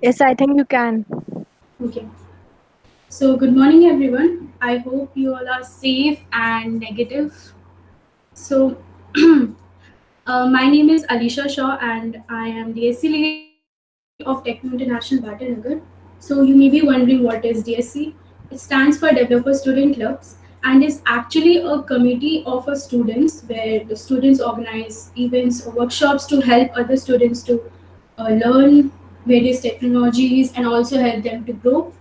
Yes, I think you can. Okay. So, good morning, everyone. I hope you all are safe and negative. So, my name is Alisha Shaw, and I am the SC lead of Techno International Bhatanagar. So, you may be wondering what is DSC? It stands for Developer Student Clubs and is actually a committee of students where the students organize events or workshops to help other students to learn various technologies and also help them to grow.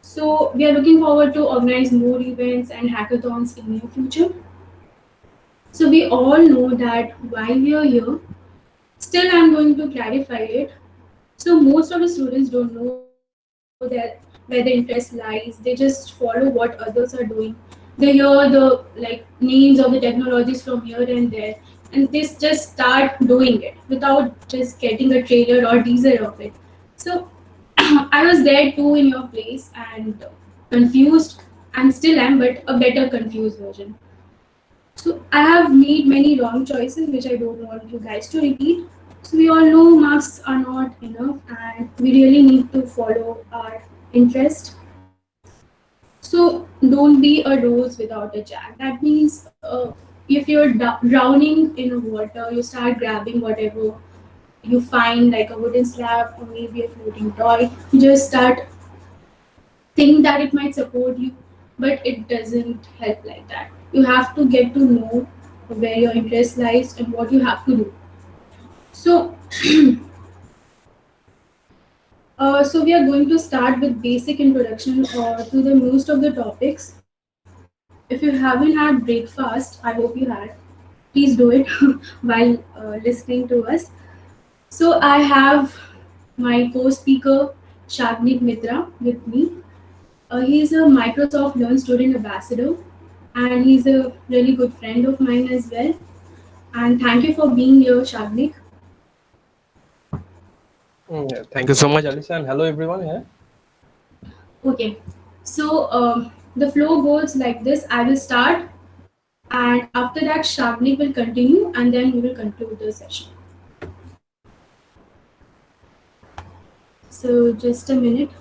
So we are looking forward to organize more events and hackathons in near future. So we all know that while we are here, still I'm going to clarify it. So most of the students don't know that where the interest lies. They just follow what others are doing. They hear the names of the technologies from here and there, and they just start doing it without just getting a trailer or teaser of it. So I was there too in your place and confused and still am, but a better confused version. So I have made many wrong choices which I don't want you guys to repeat. So we all know marks are not enough and we really need to follow our interest. So don't be a rose without a jack. That means if you're drowning in water, you start grabbing whatever you find, like a wooden slab or maybe a floating toy. You just start think that it might support you, but it doesn't help like that. You have to get to know where your interest lies and what you have to do. So, so we are going to start with basic introduction to the most of the topics. If you haven't had breakfast, I hope you had. Please do it while listening to us. So I have my co-speaker Shagnik Mitra with me. He's a Microsoft Learn Student Ambassador, and he's a really good friend of mine as well. And thank you for being here, Shagnik. Yeah, thank you so much, Alicia, and hello everyone here. Okay, so the flow goes like this. I will start, and after that, Shagnik will continue, and then we will conclude the session. So, just a minute.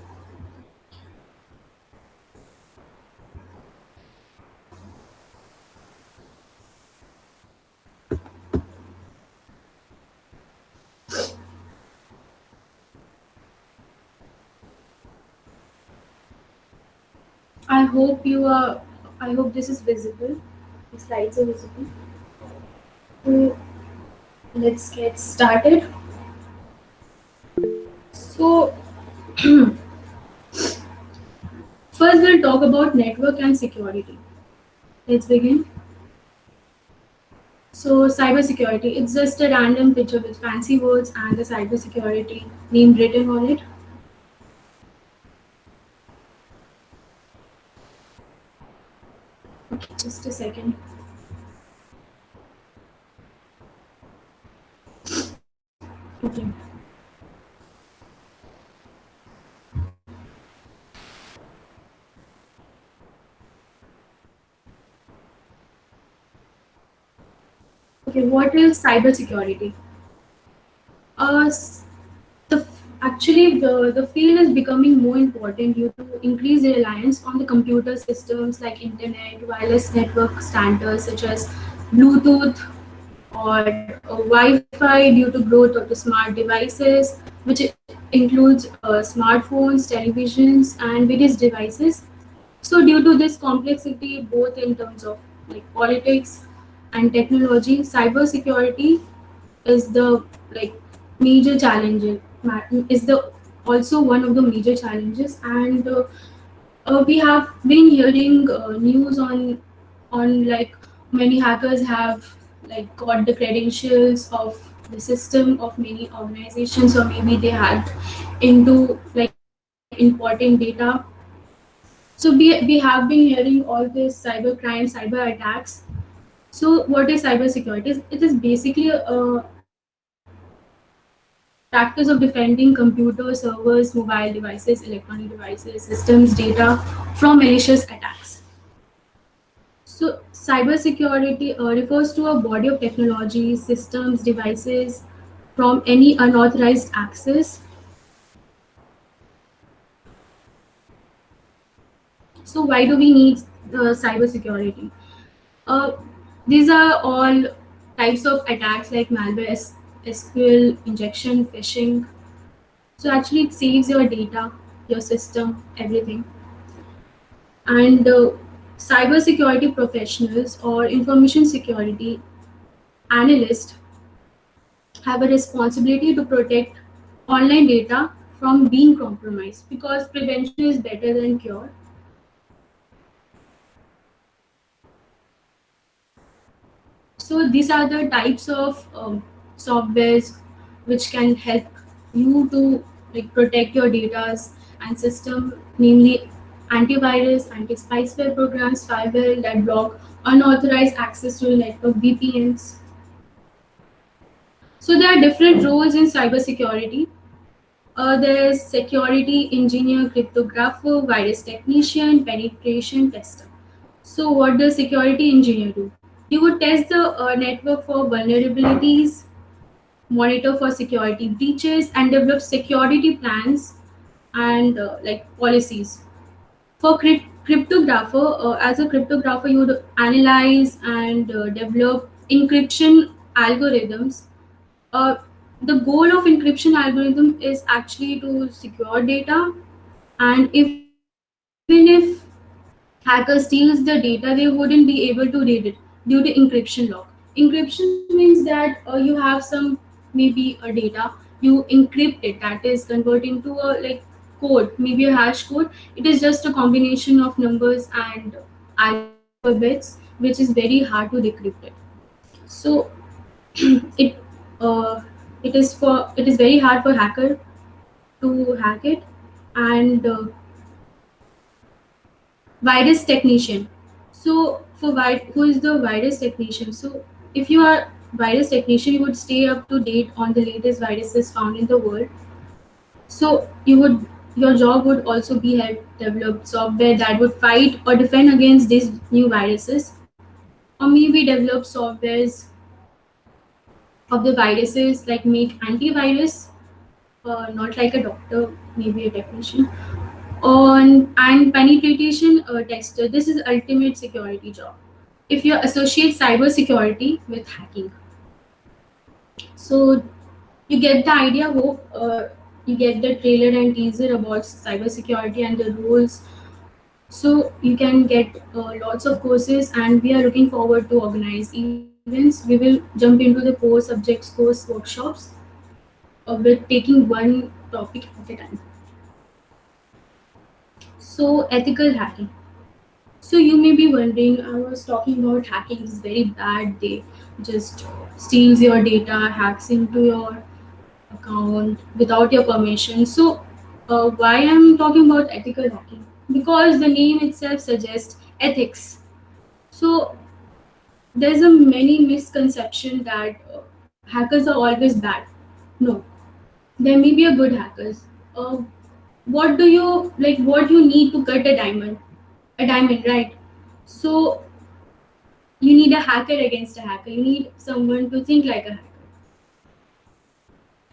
I hope you are. I hope this is visible. The slides are visible. So, let's get started. So, first, we'll talk about network and security. Let's begin. So, cybersecurity, it's just a random picture with fancy words and the cybersecurity name written on it. Okay, just a second. Okay. Okay, what is cybersecurity? The actually the field is becoming more important due to increased reliance on the computer systems like internet, wireless network standards such as Bluetooth or Wi-Fi due to growth of the smart devices, which includes smartphones, televisions, and various devices. So, due to this complexity, both in terms of like politics and technology, cybersecurity is the like major challenge. Is the also one of the major challenges, and we have been hearing news on like many hackers have like got the credentials of the system of many organizations, or maybe they hacked into like important data. So we have been hearing all this cyber crime, cyber attacks. So what is cybersecurity? It is basically practice of defending computers, servers, mobile devices, electronic devices, systems, data from malicious attacks. So, cybersecurity refers to a body of technology, systems, devices from any unauthorized access So why do we need cybersecurity? Uh, these are all types of attacks like malware, SQL injection, phishing. So actually, it saves your data, your system, everything. And cybersecurity professionals or information security analysts have a responsibility to protect online data from being compromised because prevention is better than cure. So these are the types of softwares which can help you to like protect your data and system, namely antivirus, anti-spyware programs, firewall that block unauthorized access to the network, VPNs. So there are different roles in cybersecurity. There's security engineer, cryptographer, virus technician, penetration tester. So what does security engineer do? You would test the network for vulnerabilities, monitor for security breaches, and develop security plans and like policies. For cryptographer, as a cryptographer, you would analyze and develop encryption algorithms. uh, the goal of encryption algorithm is actually to secure data, and even if hacker steals the data, they wouldn't be able to read it due to encryption lock. Encryption means that you have some maybe a data, you encrypt it, that is convert into a like code, maybe a hash code. It is just a combination of numbers and alphabets, which is very hard to decrypt it. So it uh, it is very hard for hacker to hack it. And virus technician. So for who is the virus technician? So if you are virus technician, you would stay up to date on the latest viruses found in the world. So your job would also be help develop software that would fight or defend against these new viruses, or maybe develop softwares of the viruses like make antivirus, not like a doctor, maybe a technician. On and penetration tester. This is ultimate security job. If you associate cybersecurity with hacking, so you get the idea. Hope you get the trailer and teaser about cybersecurity and the rules. So you can get lots of courses, and we are looking forward to organize events. We will jump into the core subjects course workshops with taking one topic at a time. So ethical hacking. So you may be wondering, I was talking about hacking is very bad. They just steals your data, hacks into your account without your permission. So why I'm talking about ethical hacking? Because the name itself suggests ethics. So there's a many misconception that hackers are always bad. No, there may be a good hackers. Uh, what do you like? What you need to cut a diamond? A diamond, right? So you need a hacker against a hacker. You need someone to think like a hacker.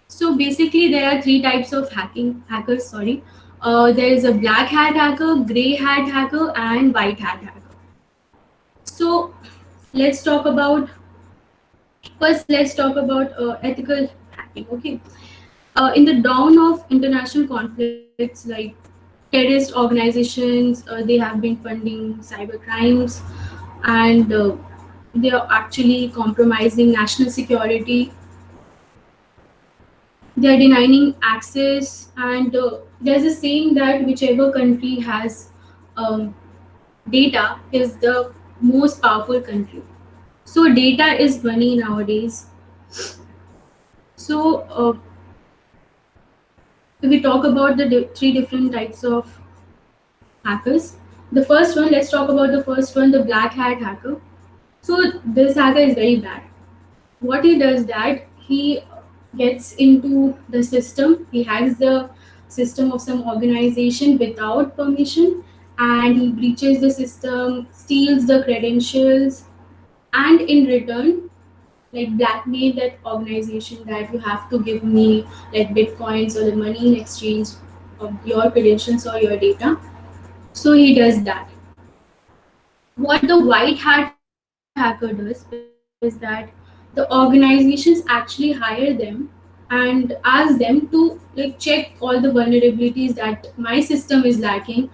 So basically, there are three types of hackers. Sorry, there is a black hat hacker, gray hat hacker, and white hat hacker. So let's talk about first. Let's talk about ethical hacking. Okay, in the dawn of international conflicts like terrorist organizations, they have been funding cyber crimes, and they are actually compromising national security. They are denying access, and there's a saying that whichever country has um, data is the most powerful country. So data is money nowadays. So if we talk about the three different types of hackers, the first one, let's talk about the first one, the black hat hacker. So this hacker is very bad. What he does that he gets into the system, he hacks the system of some organization without permission, and he breaches the system, steals the credentials, and in return like blackmail that organization that you have to give me like bitcoins or the money in exchange of your credentials or your data. So he does that. What the white hat hacker does is that the organizations actually hire them and ask them to like check all the vulnerabilities that my system is lacking,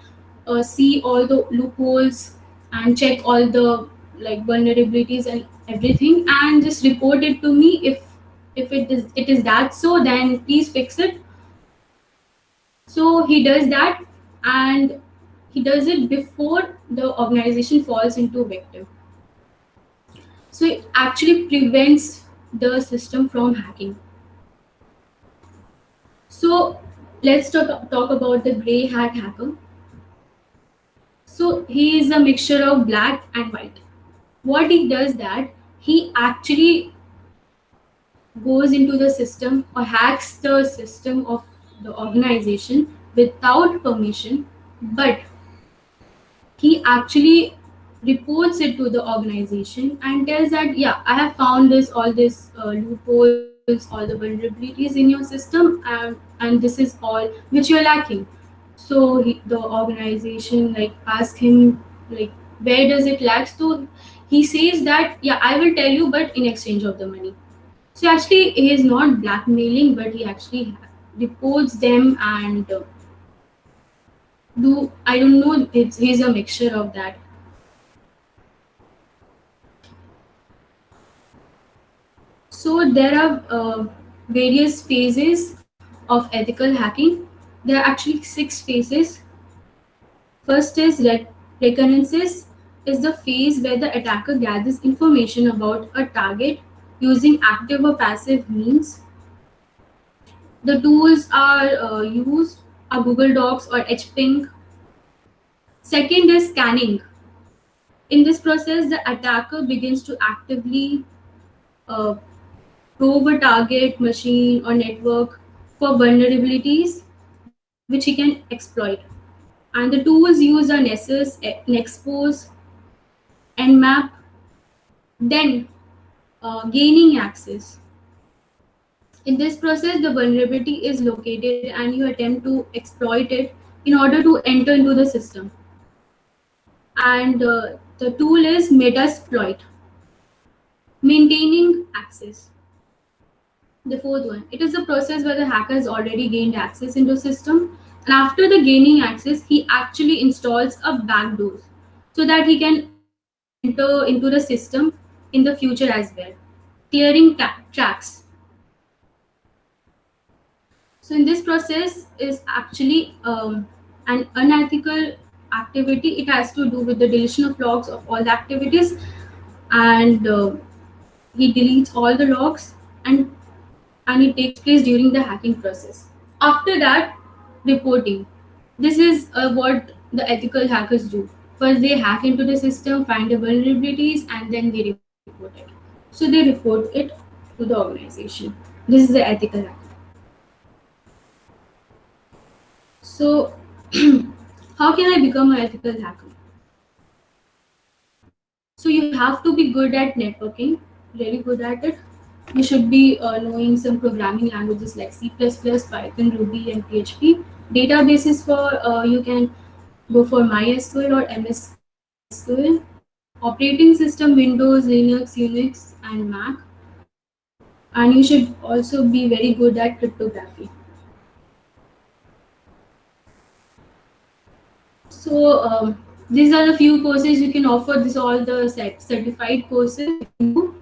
see all the loopholes and check all the like vulnerabilities and everything, and just report it to me. If it is that, so then please fix it. So he does that, and he does it before the organization falls into victim. So it actually prevents the system from hacking. So let's talk about the gray hat hacker. So he is a mixture of black and white. What he does that he actually goes into the system or hacks the system of the organization without permission, but he actually reports it to the organization and tells that, yeah, I have found this all this loopholes, all the vulnerabilities in your system, and this is all which you're lacking. So the organization like ask him like, where does it lack? So he says that, yeah, I will tell you, but in exchange of the money. So actually he is not blackmailing, but he actually reports them and do, I don't know, he's a mixture of that. So there are various phases of ethical hacking. There are actually 6 phases. First is reconnaissance, is the phase where the attacker gathers information about a target using active or passive means. The tools are used are Google Docs or HPing. Second is scanning. In this process, the attacker begins to actively uh, probe a target, machine, or network for vulnerabilities which he can exploit. And the tools used are Nessus, Nexpose, Nmap. Then gaining access. In this process, the vulnerability is located and you attempt to exploit it in order to enter into the system. And the tool is Metasploit, maintaining access. The fourth one, it is a process where the hacker has already gained access into system, and after the gaining access, he actually installs a backdoor so that he can enter into the system in the future as well, clearing tracks. So in this process is actually an unethical activity. It has to do with the deletion of logs of all the activities, and he deletes all the logs, and it takes place during the hacking process. After that, reporting. This is what the ethical hackers do. First, they hack into the system, find the vulnerabilities, and then they report it. So they report it to the organization. This is the ethical hacker. So, how can I become an ethical hacker? So you have to be good at networking, really good at it. You should be knowing some programming languages like C++, Python, Ruby, and PHP. Databases for you can go for MySQL or MSQL. Operating system Windows, Linux, Unix, and Mac. And you should also be very good at cryptography. So these are the few courses you can offer. These are all the certified courses you can do.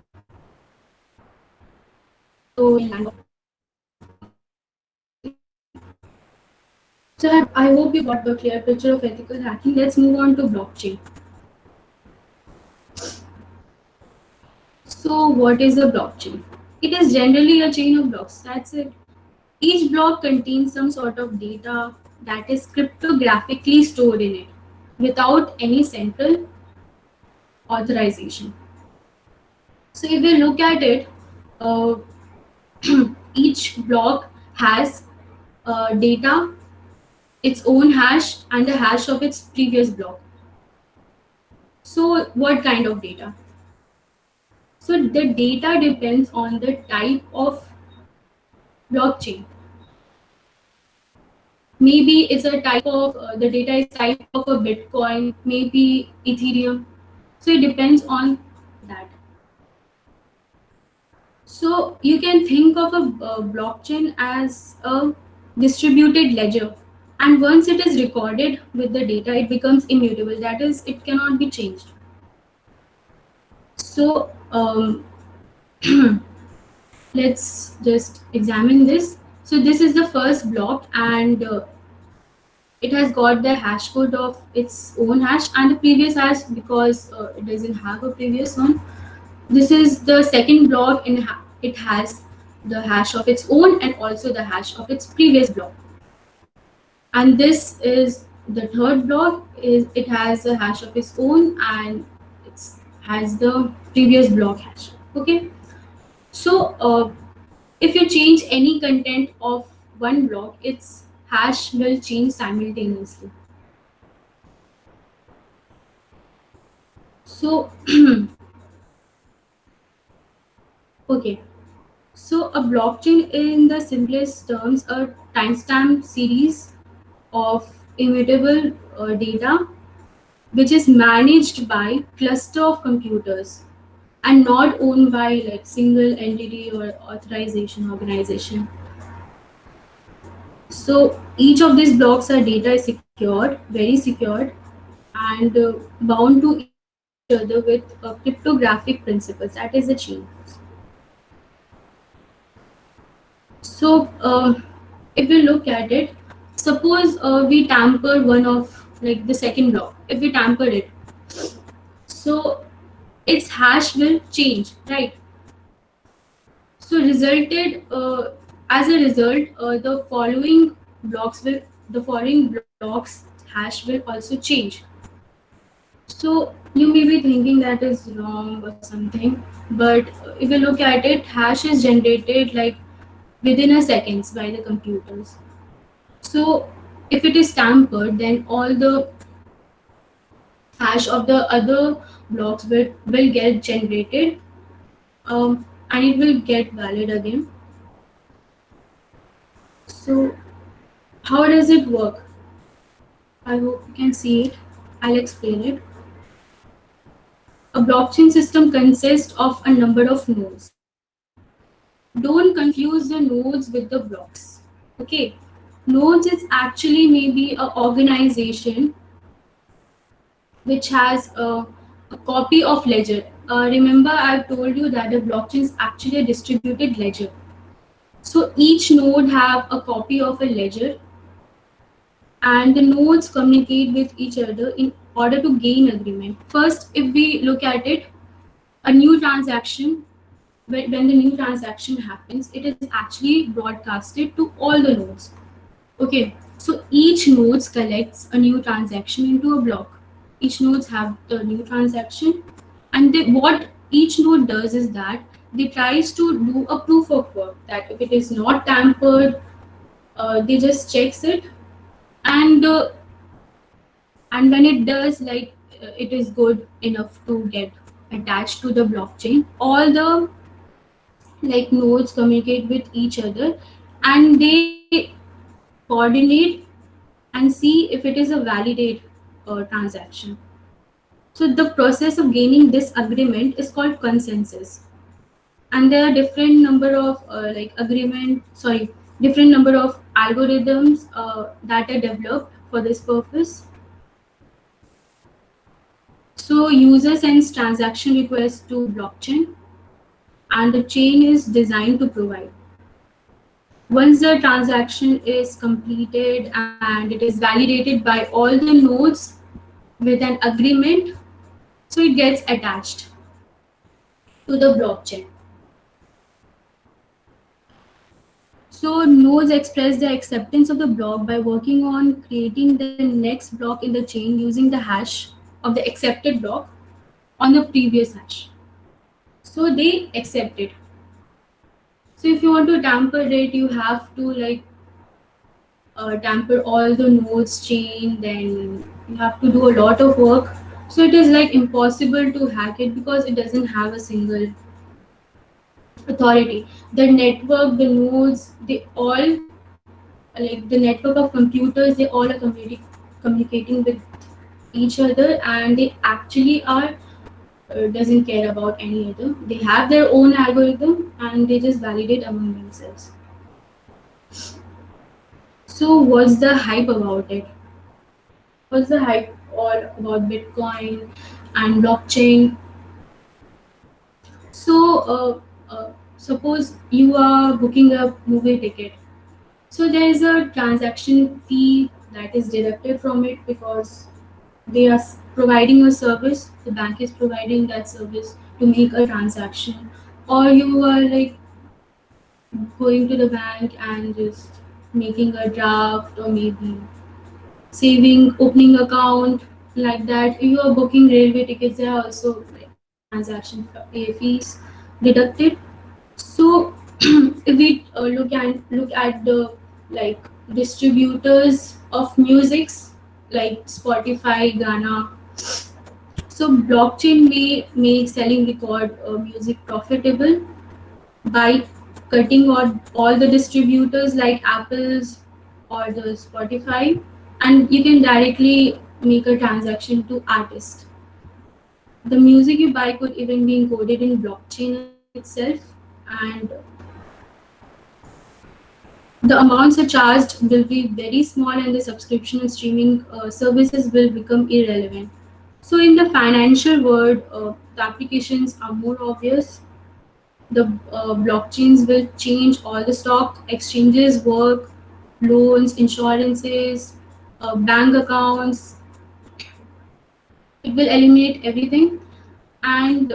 So I hope you got a clear picture of ethical hacking. Let's move on to blockchain. So what is a blockchain? It is generally a chain of blocks. That's it. Each block contains some sort of data that is cryptographically stored in it without any central authorization. So if we look at it, uh, each block has data, its own hash, and the hash of its previous block. So what kind of data? So the data depends on the type of blockchain. Maybe it's a type of the data is type of a Bitcoin, maybe Ethereum. So it depends on that. So you can think of a blockchain as a distributed ledger, and once it is recorded with the data, it becomes immutable. That is, it cannot be changed. So let's just examine this. So this is the first block, and it has got the hash code of its own hash and the previous hash because it doesn't have a previous one. This is the second block, and it has the hash of its own and also the hash of its previous block. And this is the third block. Is it has a hash of its own and it has the previous block hash. Okay. So if you change any content of one block, its hash will change simultaneously. So okay. So a blockchain in the simplest terms a timestamp series of immutable data which is managed by cluster of computers and not owned by like single entity or authorization organization. So each of these blocks are data is secured, very secured, and bound to each other with cryptographic principles. That is the chain. So if we look at it, suppose we tamper one of like the second block. If we tamper it, so its hash will change, right? So resulted as a result, the following blocks hash will also change. So you may be thinking that is wrong or something, but if you look at it, hash is generated like within a seconds by the computers. So if it is tampered, then all the hash of the other blocks will get generated, and it will get valid again. So how does it work? I hope you can see it. I'll explain it. A blockchain system consists of a number of nodes. Don't confuse the nodes with the blocks. Okay. Nodes is actually maybe a organization which has a copy of ledger. Remember, I've told you that the blockchain is actually a distributed ledger. So each node have a copy of a ledger, and the nodes communicate with each other in order to gain agreement. First, if we look at it, a new transaction, when the new transaction happens, it is actually broadcasted to all the nodes. Okay, so each nodes collects a new transaction into a block. Each nodes have the new transaction, and what each node does is that they tries to do a proof of work that if it is not tampered, they just checks it, and and when it does, like it is good enough to get attached to the blockchain. All the like nodes communicate with each other, and they coordinate and see if it is a validate transaction. So the process of gaining this agreement is called consensus, and there are different number of different number of algorithms that are developed for this purpose. So user sends transaction requests to blockchain, and the chain is designed to provide. Once the transaction is completed and it is validated by all the nodes with an agreement, so it gets attached to the blockchain. So nodes express the acceptance of the block by working on creating the next block in the chain using the hash of the accepted block on the previous hash. So they accept it. So if you want to tamper it, you have to like tamper all the nodes chain, then you have to do a lot of work. So it is like impossible to hack it because it doesn't have a single authority. The network, the nodes, they all like the network of computers, they all are communicating with each other, and they actually are doesn't care about any other. They have their own algorithm and they just validate among themselves. So what's the hype about it? What's the hype all about Bitcoin and blockchain? So suppose you are booking a movie ticket. So there is a transaction fee that is deducted from it because they are providing a service. The bank is providing that service to make a transaction, or you are like going to the bank and just making a draft, or maybe saving, opening account, like that. If you are booking railway tickets, there are also like transaction fees deducted. So if we look at the like distributors of musics like Spotify, Ghana. So blockchain may make selling record music profitable by cutting all the distributors like Apple's or the Spotify, and you can directly make a transaction to artist. The music you buy could even be encoded in blockchain itself, and the amounts are charged will be very small, and the subscription and streaming services will become irrelevant. So in the financial world, the applications are more obvious. The blockchains will change all the stock exchanges work, loans, insurances, bank accounts. It will eliminate everything. And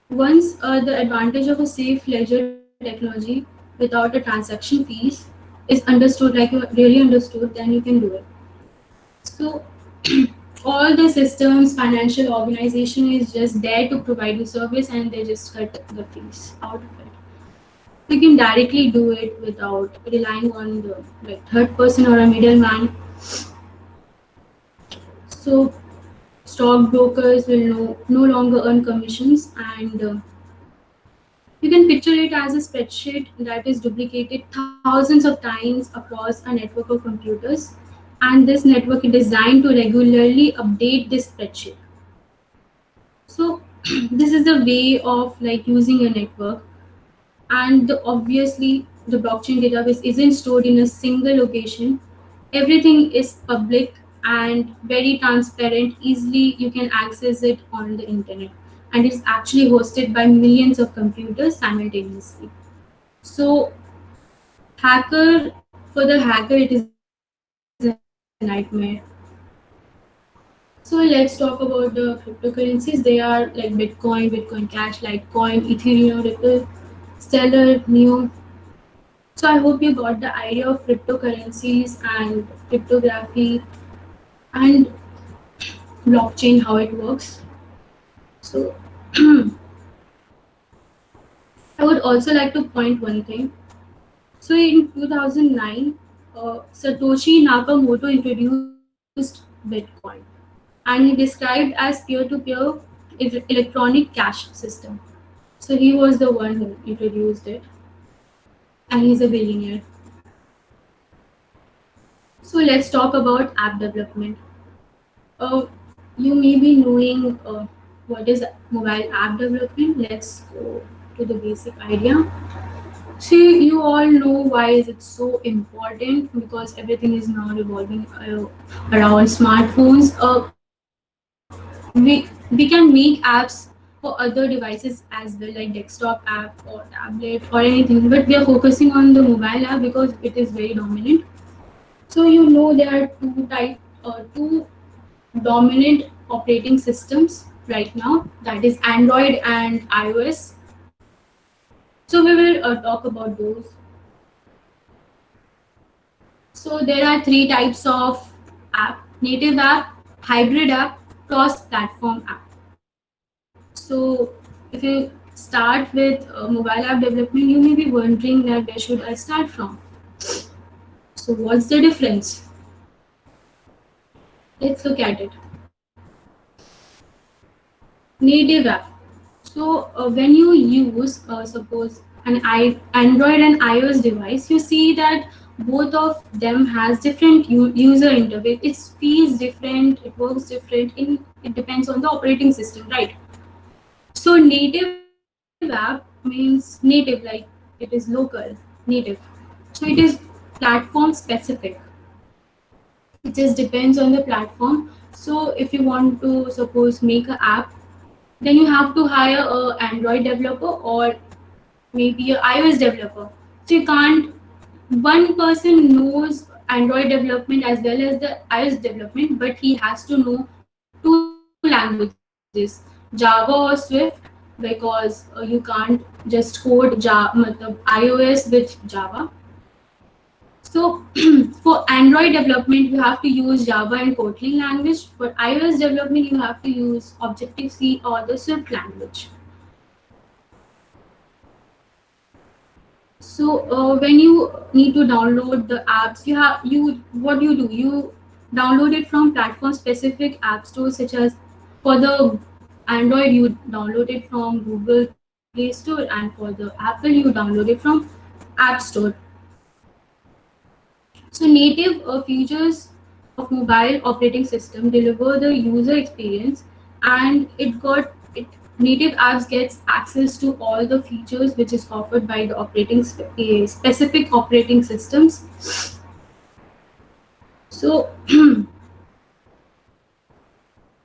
once the advantage of a safe ledger technology without a transaction fees is understood, like you really understood, then you can do it. So all the systems, financial organization is just there to provide you service, and they just cut the fees out of it. You can directly do it without relying on the like third person or a middleman. So stockbrokers will no longer earn commissions, and you can picture it as a spreadsheet that is duplicated thousands of times across a network of computers, and this network is designed to regularly update this spreadsheet. So this is the way of like using a network. And obviously the blockchain database isn't stored in a single location. Everything is public and very transparent. Easily you can access it on the internet, and it's actually hosted by millions of computers simultaneously. So hacker for the hacker, it is a nightmare. So let's talk about the cryptocurrencies. They are like Bitcoin, Bitcoin Cash, Litecoin, Ethereum, Ripple, Stellar, Neo. So I hope you got the idea of cryptocurrencies and cryptography and blockchain, how it works. So I would also like to point one thing. So in 2009, Satoshi Nakamoto introduced Bitcoin, and he described as peer-to-peer electronic cash system. So he was the one who introduced it, and he's a billionaire. So let's talk about app development. Uh, you may be knowing what is mobile app development. Let's go to the basic idea. See, you all know why is it so important, because everything is now revolving around smartphones. We can make apps for other devices as well, like desktop app or tablet or anything. But we are focusing on the mobile app because it is very dominant. So you know there are two dominant operating systems right now, that is Android and iOS. So we will talk about those. So there are three types of app: native app, hybrid app, cross-platform app. So if you start with mobile app development, you may be wondering that where should I start from? So what's the difference? Let's look at it. Native app. So when you use suppose an Android and iOS device, you see that both of them has different user interface. It feels different, it works different, it depends on the operating system, right? So native app means native, like it is local, native. So it is platform specific. It just depends on the platform. So if you want to suppose make an app, then you have to hire a Android developer or maybe a iOS developer. So you can't, one person knows Android development as well as the iOS development, but he has to know two languages, Java or Swift, because you can't just code iOS with Java. So for Android development, you have to use Java and Kotlin language. For iOS development, you have to use Objective C or the Swift language. So when you need to download the apps, you what do? You download it from platform specific app stores, such as for the Android you download it from Google Play Store, and for the Apple you download it from App Store. So native features of mobile operating system deliver the user experience, and native apps gets access to all the features which is offered by the specific operating systems. So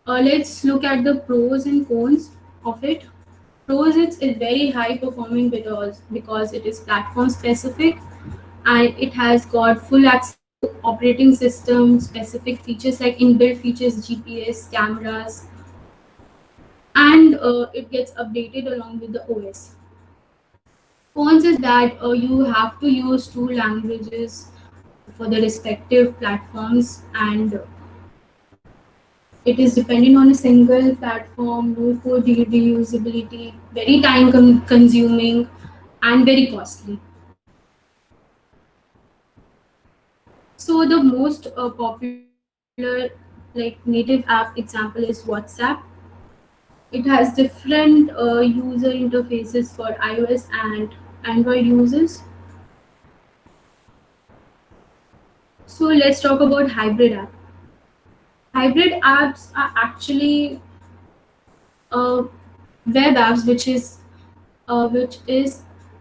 let's look at the pros and cons of it. Pros, it's very high performing because it is platform specific, and it has got full access to operating system specific features like inbuilt features, GPS, cameras, and it gets updated along with the OS. Cons is that you have to use two languages for the respective platforms, and it is dependent on a single platform, no code reusability, very time consuming, and very costly. So the most popular native app example is WhatsApp. It has different user interfaces for iOS and Android users. So let's talk about hybrid app. Hybrid apps are actually uh, web apps, which is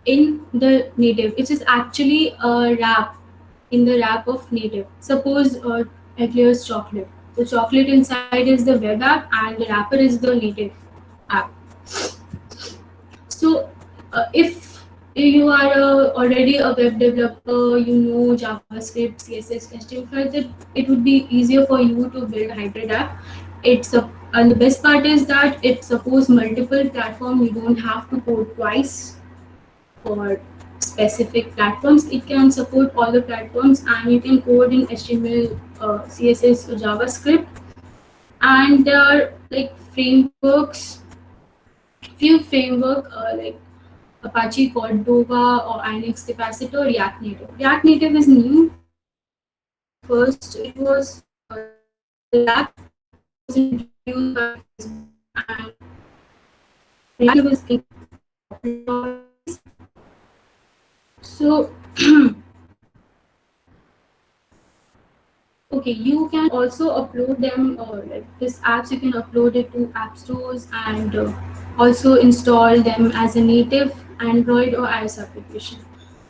in the native. It is actually a wrap in the wrap of native. Suppose Eclair's chocolate. The chocolate inside is the web app, and the wrapper is the native app. So if you are already a web developer, you know JavaScript, CSS, HTML5, that it would be easier for you to build a hybrid app. And the best part is that it supports multiple platforms. You don't have to code twice for specific platforms. It can support all the platforms, and you can code in HTML, CSS, or JavaScript. And there are like frameworks, few framework like Apache Cordova or Inex Capacitor, React Native. React Native is new. First, it was React was introduced by Facebook, and React Native is nowadays. So, okay, you can also upload them like this apps. You can upload it to app stores and also install them as a native Android or iOS application.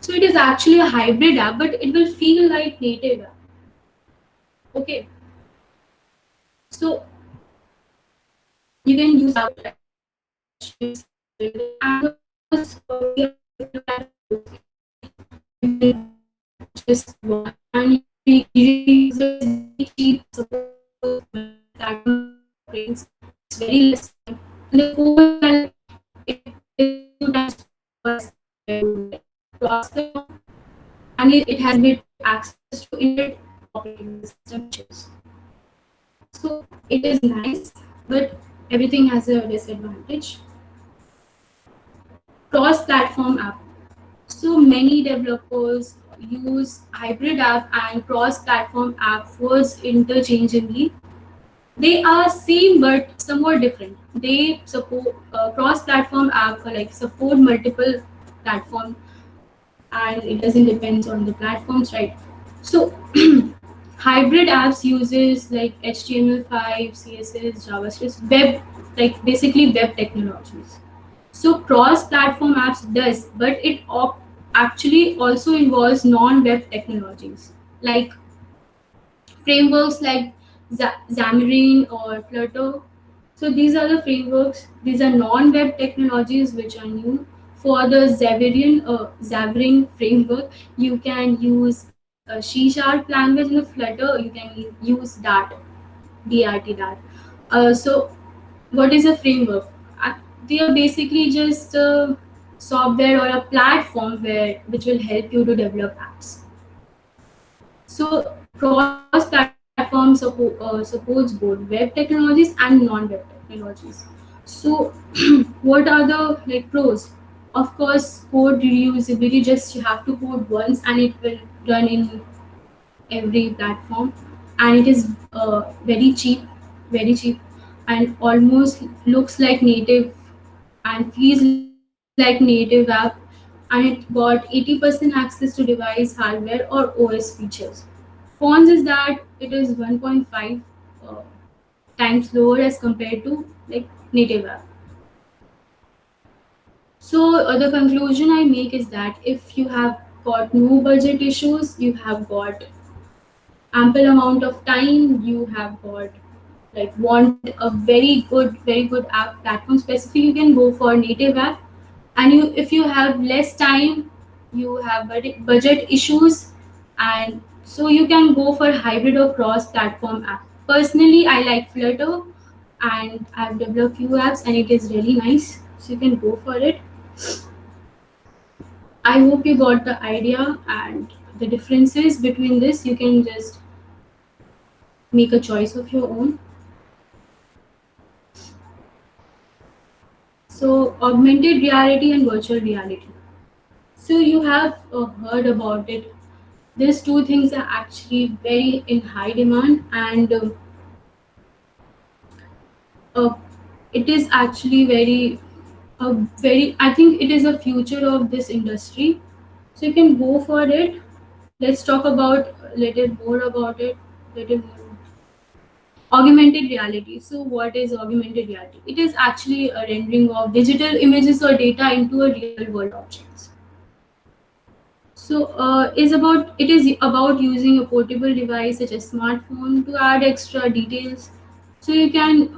So it is actually a hybrid app, but it will feel like native app. Okay, so you can use and just one, and you use it cheap. Suppose it's very less, and the code can it two times to ask them, and it has been access to internet operating system chips. So it is nice, but everything has a disadvantage. Cross-platform app. So many developers use hybrid app and cross-platform app words interchangeably. They are same but somewhat different. They support cross-platform app like support multiple platform and it doesn't depend on the platforms, right? So hybrid apps uses like HTML5, CSS, JavaScript, web, like basically web technologies. So cross-platform apps does, but it actually also involves non-web technologies like frameworks like Xamarin or Flutter. So these are the frameworks. These are non-web technologies which are new. For the Xamarin framework, you can use a C# language in the Flutter. You can use Dart. So what is a framework? Uh, They are basically just a software or a platform which will help you to develop apps. So cross-platform supports both web technologies and non-web technologies. So what are the like pros? Of course, code reusability. Just you have to code once and it will run in every platform, and it is very cheap, and almost looks like native and feels like native app, and it got 80% access to device hardware or OS features. Cons is that it is 1.5 uh, times lower as compared to like native app. So the conclusion I make is that if you have got no budget issues, you have got ample amount of time, you have got like want a very good app platform specific, you can go for native app. And you if you have less time, you have budget issues, and so you can go for hybrid or cross platform app. Personally, I like Flutter, and I've developed few apps and it is really nice, so you can go for it. I hope you got the idea and the differences between this. You can just make a choice of your own. So augmented reality and virtual reality. So you have heard about it. These two things are actually very in high demand, and uh, it is actually very. I think it is a future of this industry. So you can go for it. Let's talk about little more about it. Little more. Augmented reality. So what is augmented reality? It is actually a rendering of digital images or data into a real world objects. So it is about using a portable device such as smartphone to add extra details. So you can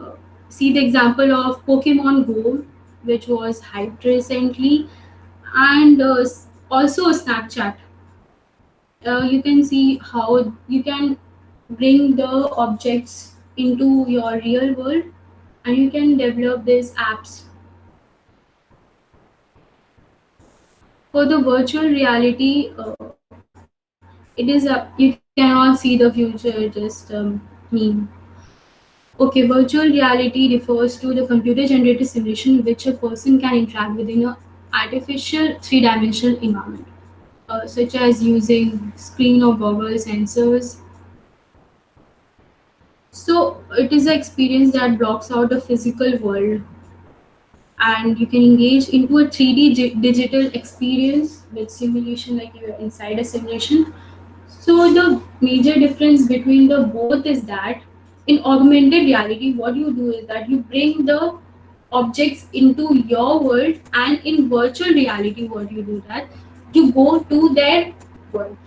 see the example of Pokemon Go, which was hyped recently, and also Snapchat. You can see how you can bring the objects into your real world, and you can develop these apps. For the virtual reality, you cannot see the future, just meme. Okay, virtual reality refers to the computer generated simulation in which a person can interact within a artificial three-dimensional environment, such as using screen or goggle sensors. So it is an experience that blocks out the physical world, and you can engage into a 3D digital experience with simulation, like you're inside a simulation. So the major difference between the both is that in augmented reality, what you do is that you bring the objects into your world, and in virtual reality, what you do that you go to their world.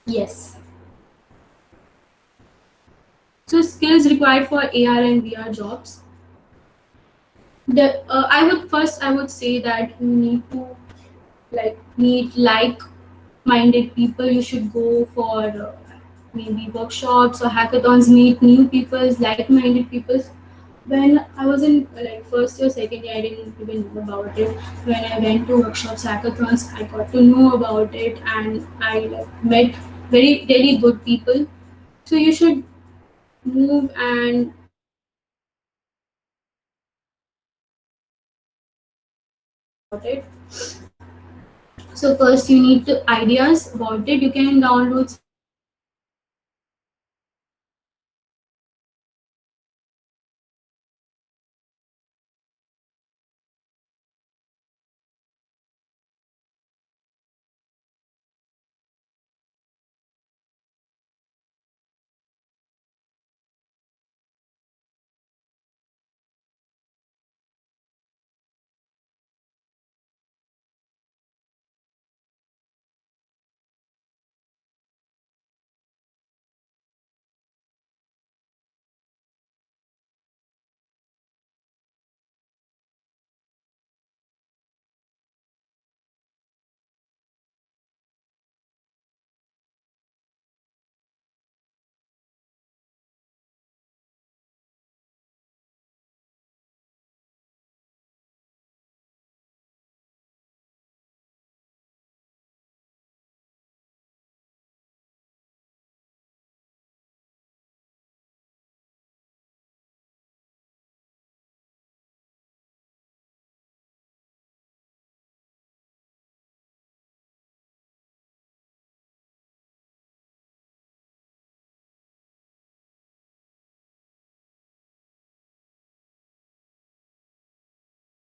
Yes. So skills required for AR and VR jobs. I would say that you need to meet like-minded people. You should go for maybe workshops or hackathons. Meet new people, like-minded people. When I was in like first year, second year, I didn't even know about it. When I went to workshops, hackathons, I got to know about it, and I like met really good people. So you should move and about it. So first you need to ideas about it. You can download some apps like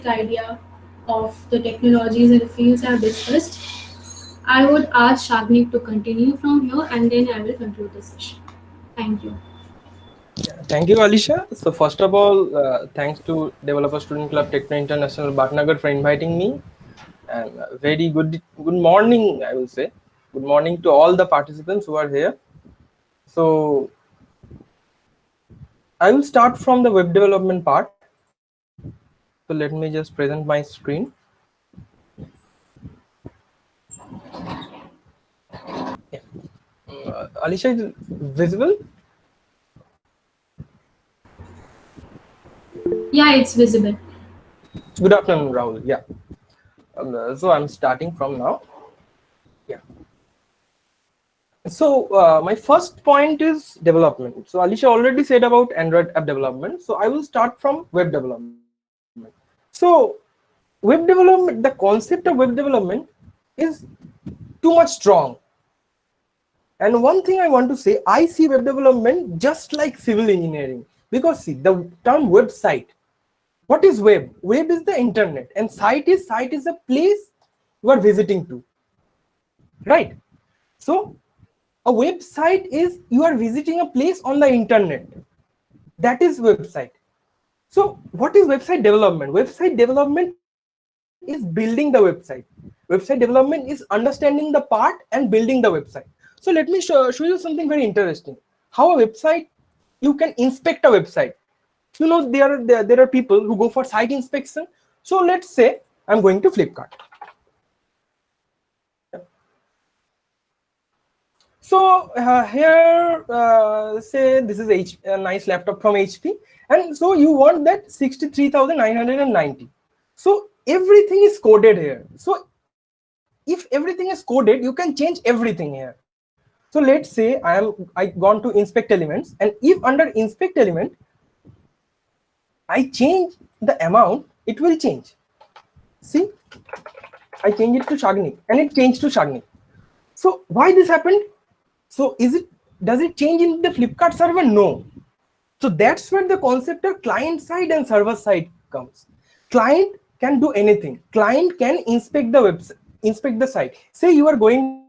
idea of the technologies and the fields I've discussed. I would ask Shagnik to continue from here and then I will conclude the session. Thank you. Thank you, Alisha. So first of all, thanks to Developer Student Club Techno International Bhatnagar for inviting me, and very good morning, I will say. Good morning to all the participants who are here. So I will start from the web development part. So let me just present my screen. Yeah. Alisha, is visible? Yeah, it's visible. Good afternoon, Rahul. Yeah. So I'm starting from now. Yeah. So my first point is development. So Alisha already said about Android app development. So I will start from web development. So web development, the concept of web development is too much strong. And one thing I want to say, I see web development just like civil engineering, because see the term website. What is web? Web is the internet, and site is a place you are visiting to, right? So a website is you are visiting a place on the internet. That is website. So what is website development? Website development is building the website. Website development is understanding the part and building the website. So let me show you something very interesting. How a website, you can inspect a website. You know, there are people who go for site inspection. So let's say I'm going to Flipkart. So here, say this is a nice laptop from HP, and so you want that 63,990. So everything is coded here. So if everything is coded, you can change everything here. So let's say I gone to inspect elements, and if under inspect element I change the amount, it will change. See, I change it to Shagnik, and it changed to Shagnik. So why this happened? So does it change in the Flipkart server? No. So that's where the concept of client side and server side comes. Client can do anything. Client can inspect the website, inspect the site. Say you are going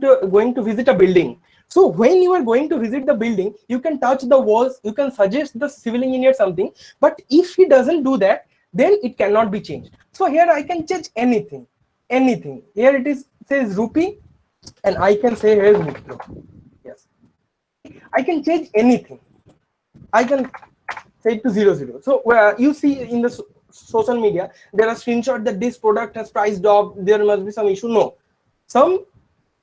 to visit a building. So when you are going to visit the building, you can touch the walls, you can suggest the civil engineer something. But if he doesn't do that, then it cannot be changed. So here I can change anything. Here it is says rupee, and I can say here is Wipro. Yes, I can change anything. I can say it to 00. So you see in the social media, there are screenshots that this product has priced up, there must be some issue. No, some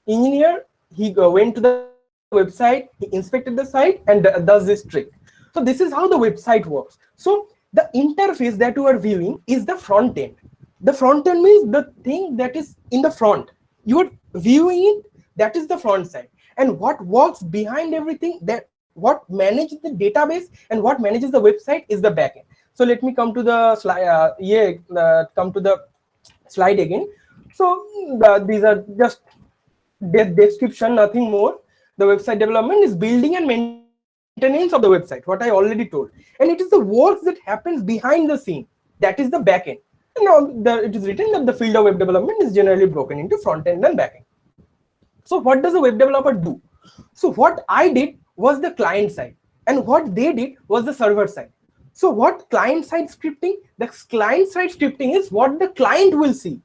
engineer, he went to the website, he inspected the site, and does this trick. So this is how the website works. So the interface that you are viewing is the front end. The front end means the thing that is in the front. You are viewing it, that is the front side. And what works behind everything, that what manages the database and what manages the website is the backend. So let me come to the slide. Come to the slide again. So these are just description, nothing more. The website development is building and maintenance of the website, what I already told, and it is the work that happens behind the scene, that is the backend. Now it is written that the field of web development is generally broken into front end and backend. So what does a web developer do? So what I did was the client side, and what they did was the server side. So what client side scripting? The client side scripting is what the client will see.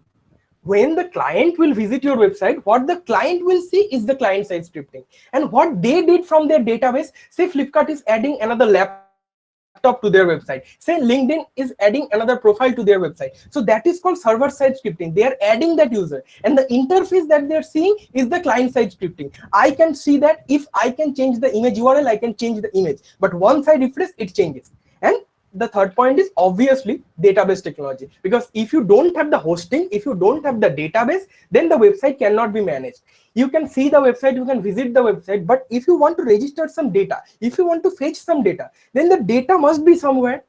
When the client will visit your website, what the client will see is the client side scripting. And what they did from their database, say Flipkart is adding another laptop to their website, say LinkedIn is adding another profile to their website. So that is called server side scripting. They are adding that user, and the interface that they're seeing is the client side scripting. I can see that if I can change the image URL, I can change the image, but once I refresh, it changes. And the third point is obviously database technology, because if you don't have the hosting, if you don't have the database, then the website cannot be managed. You can see the website, you can visit the website, but if you want to register some data, if you want to fetch some data, then the data must be somewhere.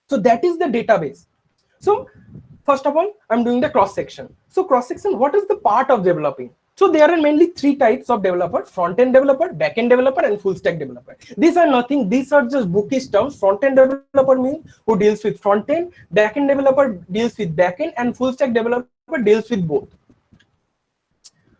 So that is the database. So first of all, I'm doing the cross section. So cross section, what is the part of developing? So there are mainly three types of developer: front-end developer, back-end developer, and full-stack developer. These are nothing, these are just bookish terms. Front-end developer means who deals with front-end, back-end developer deals with back-end, and full-stack developer deals with both.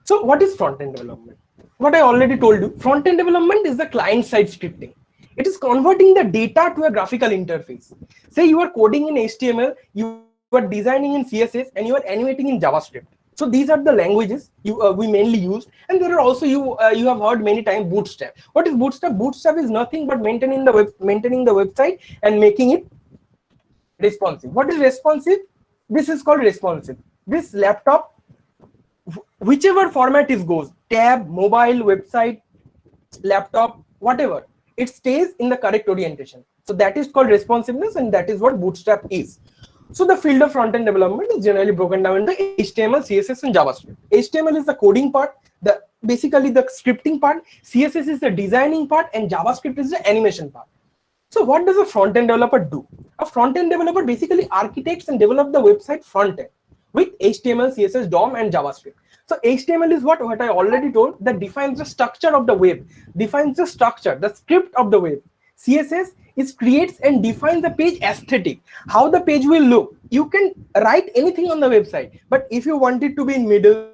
So what is front-end development? What I already told you, front-end development is the client-side scripting. It is converting the data to a graphical interface. Say you are coding in HTML, you are designing in CSS, and you are animating in JavaScript. So these are the languages we mainly use, and there are also you have heard many times Bootstrap. What is Bootstrap? Bootstrap is nothing but maintaining the website and making it responsive. What is responsive? This is called responsive. This laptop, whichever format it goes, tab, mobile, website, laptop, whatever, it stays in the correct orientation. So that is called responsiveness, and that is what Bootstrap is. So the field of front-end development is generally broken down into HTML, CSS, and JavaScript. HTML is the coding part, basically the scripting part. CSS is the designing part, and JavaScript is the animation part. So what does a front-end developer do? A front-end developer basically architects and develops the website front-end with HTML, CSS, DOM, and JavaScript. So HTML is what I already told, that defines the structure of the web, defines the structure, the script of the web. CSS is creates and defines the page aesthetic, how the page will look. You can write anything on the website, but if you want it to be in middle,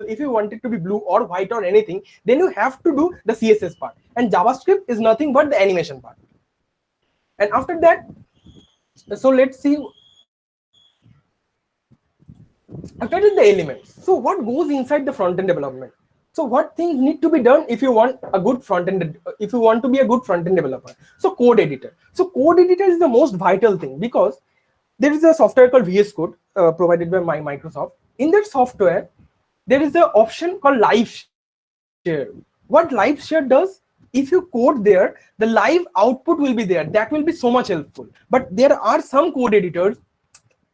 if you want it to be blue or white or anything, then you have to do the CSS part. And JavaScript is nothing but the animation part. And after that, so let's see. After that, the elements. So what goes inside the front-end development? So what things need to be done if you want a good front-end, if you want to be a good front-end developer? So code editor. So code editor is the most vital thing, because there is a software called VS Code provided by Microsoft. In that software, there is an option called live share. What live share does? If you code there, the live output will be there. That will be so much helpful. But there are some code editors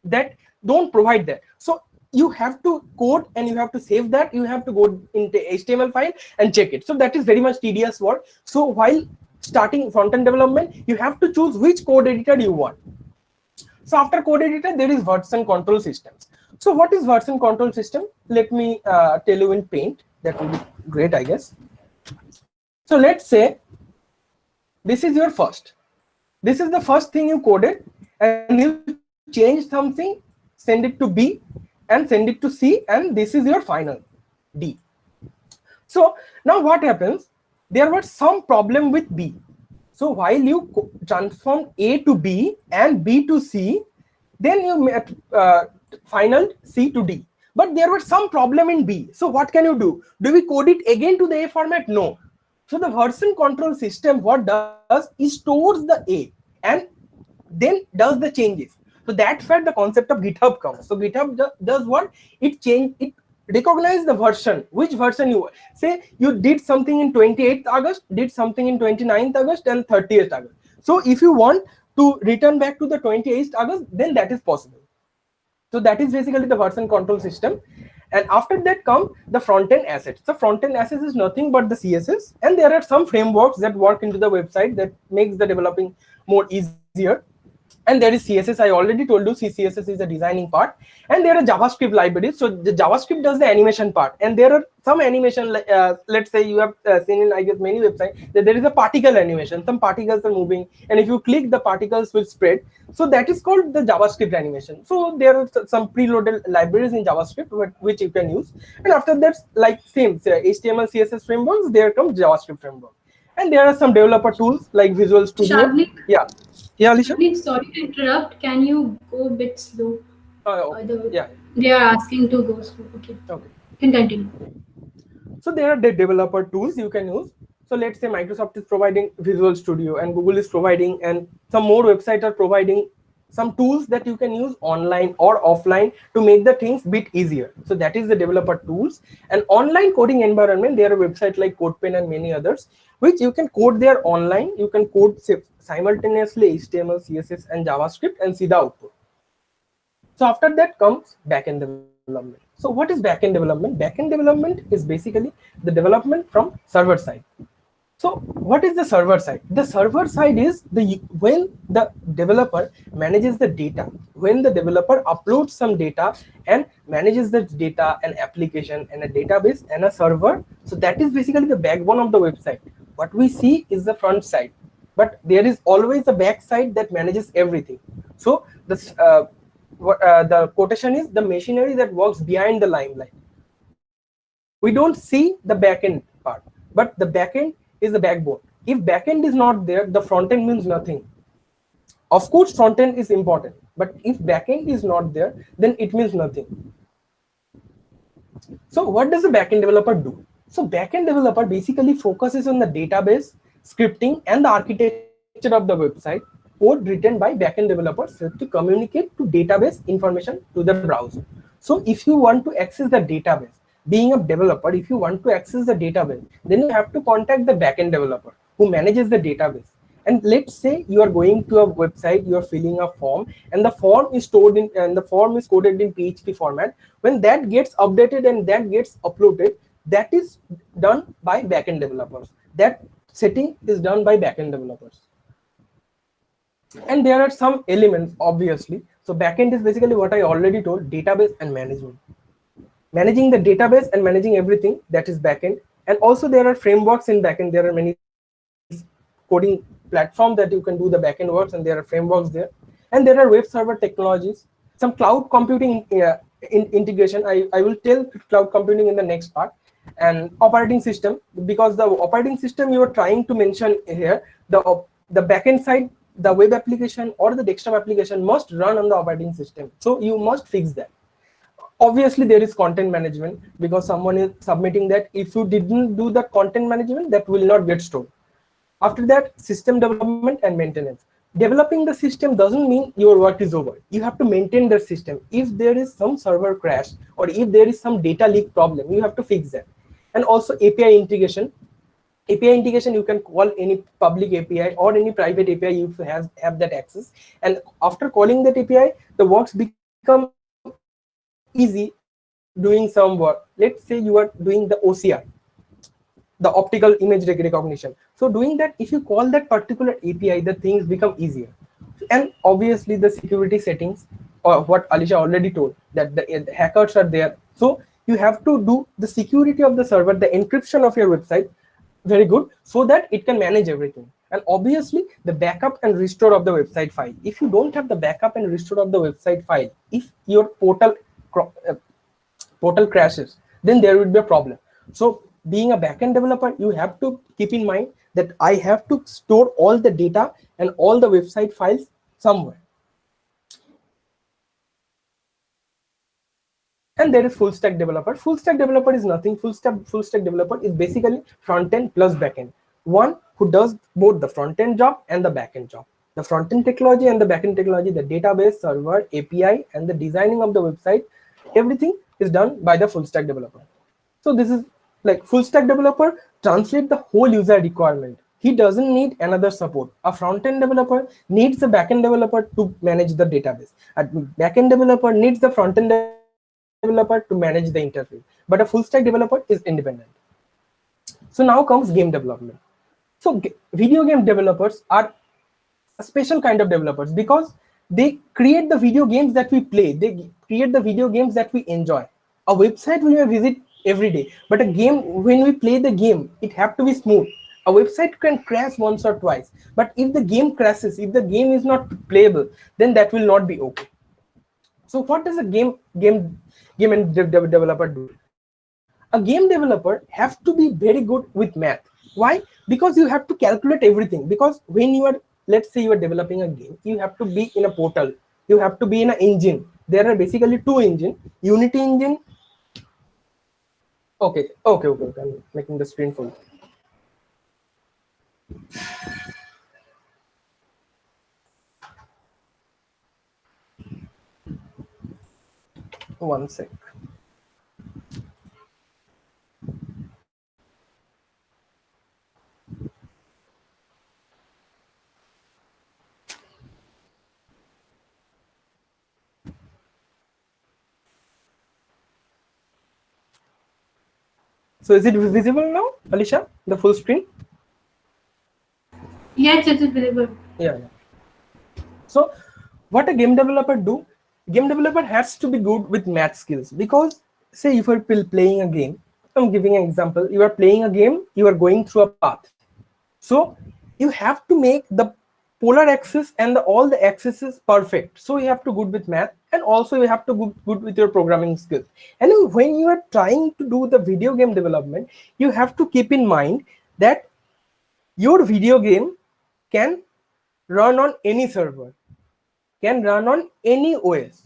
that don't provide that. So you have to code and you have to save that. You have to go into HTML file and check it. So that is very much tedious work. So while starting front-end development, you have to choose which code editor you want. So after code editor, there is version control systems. So what is version control system? Let me tell you in Paint. That will be great, I guess. So let's say this is your first. This is the first thing you coded, and you change something, send it to B, and send it to C, and this is your final D. So now what happens? There was some problem with B. So while you transform A to B and B to C, then you final C to D. But there was some problem in B. So what can you do? Do we code it again to the A format? No. So the version control system, what does is stores the A and then does the changes. So that's where the concept of GitHub comes. So GitHub does what? It recognizes the version, which version you say you did something in 28th August, did something in 29th August and 30th August. So if you want to return back to the 28th August, then that is possible. So that is basically the version control system. And after that come the front-end assets. The front-end assets is nothing but the CSS, and there are some frameworks that work into the website that makes the developing more easier. And there is CSS. I already told you CSS is the designing part, and there are JavaScript libraries. So the JavaScript does the animation part, and there are some animation. Let's say you have seen in, I guess, many websites that there is a particle animation. Some particles are moving, and if you click, the particles will spread. So that is called the JavaScript animation. So there are some preloaded libraries in JavaScript which you can use. And after that, like same HTML, CSS frameworks, there comes JavaScript framework. And there are some developer tools like Visual Studio. Shavnik, Yeah, Alicia? Shavnik, sorry to interrupt. Can you go a bit slow? Yeah. They are asking to go slow. Okay. Okay. You can continue. So there are the developer tools you can use. So let's say Microsoft is providing Visual Studio, and Google is providing, and some more websites are providing some tools that you can use online or offline to make the things bit easier. So that is the developer tools. And online coding environment, there are websites like CodePen and many others, which you can code there online. You can code simultaneously HTML, CSS, and JavaScript and see the output. So after that comes backend development. So what is backend development? Backend development is basically the development from server side. So what is the server side? The server side is when the developer manages the data, when the developer uploads some data and manages the data, an application and a database and a server. So that is basically the backbone of the website. What we see is the front side, but there is always a back side that manages everything. So the quotation is the machinery that works behind the limelight. We don't see the backend part, but the backend is the backbone. If backend is not there, the front end means nothing. Of course, front end is important, but if backend is not there, then it means nothing. So what does the backend developer do? So backend developer basically focuses on the database, scripting, and the architecture of the website. Code written by backend developers to communicate to database information to the browser. So if you want to access the database, being a developer, if you want to access the database, then you have to contact the backend developer who manages the database. And let's say you are going to a website, you are filling a form, and the form is stored in and the form is coded in PHP format. When that gets updated and that gets uploaded, that is done by backend developers. That setting is done by backend developers. And there are some elements, obviously. So backend is basically what I already told: database and management. Managing the database and managing everything, that is backend. And also there are frameworks in backend. There are many coding platforms that you can do the backend works, and there are frameworks there. And there are web server technologies, some cloud computing integration. I will tell cloud computing in the next part. And operating system, because the operating system you are trying to mention here, the backend side, the web application or the desktop application must run on the operating system, so you must fix that. Obviously there is content management, because someone is submitting that if you didn't do the content management, that will not get stored. After that, system development and maintenance. Developing the system doesn't mean your work is over. You have to maintain the system. If there is some server crash or if there is some data leak problem, you have to fix that. And also API integration. API integration, you can call any public API or any private API you have that access. And after calling that API, the works become easy doing some work. Let's say you are doing the OCR, the optical image recognition. So doing that, if you call that particular API, the things become easier. And obviously the security settings, or what Alisha already told, that the hackers are there. So you have to do the security of the server, the encryption of your website very good, so that it can manage everything. And obviously the backup and restore of the website file. If you don't have the backup and restore of the website file, if your portal crashes, then there would be a problem. So being a backend developer, you have to keep in mind that I have to store all the data and all the website files somewhere. And there is full stack developer. Full stack developer is nothing. Full stack developer is basically front end plus back end. One who does both the front end job and the back end job. The front end technology and the back end technology, the database, server, API, and the designing of the website, everything is done by the full stack developer. So this is like full stack developer translate the whole user requirement. He doesn't need another support. A front end developer needs the back end developer to manage the database. A back end developer needs the front end developer to manage the interface. But a full stack developer is independent. So now comes game development. So video game developers are a special kind of developers, because they create the video games that we play. They create the video games that we enjoy. A website we may visit every day, but a game, when we play the game, it have to be smooth. A website can crash once or twice, but if the game crashes, if the game is not playable, then that will not be okay. So what does a developer do? A game developer have to be very good with math. Why? Because you have to calculate everything. Because when you are, let's say you are developing a game, you have to be in a portal, you have to be in an engine. There are basically two engines: Unity engine. Okay, I'm making the screen full. One sec. So is it visible now, Alisha? The full screen? Yes, it is visible. Yeah. So what a game developer do? Game developer has to be good with math skills, because say if you're playing a game, I'm giving an example. You are playing a game, you are going through a path. So you have to make the polar axis and all the axes perfect. So you have to good with math, and also you have to good with your programming skills. And when you are trying to do the video game development, you have to keep in mind that your video game can run on any server, can run on any OS.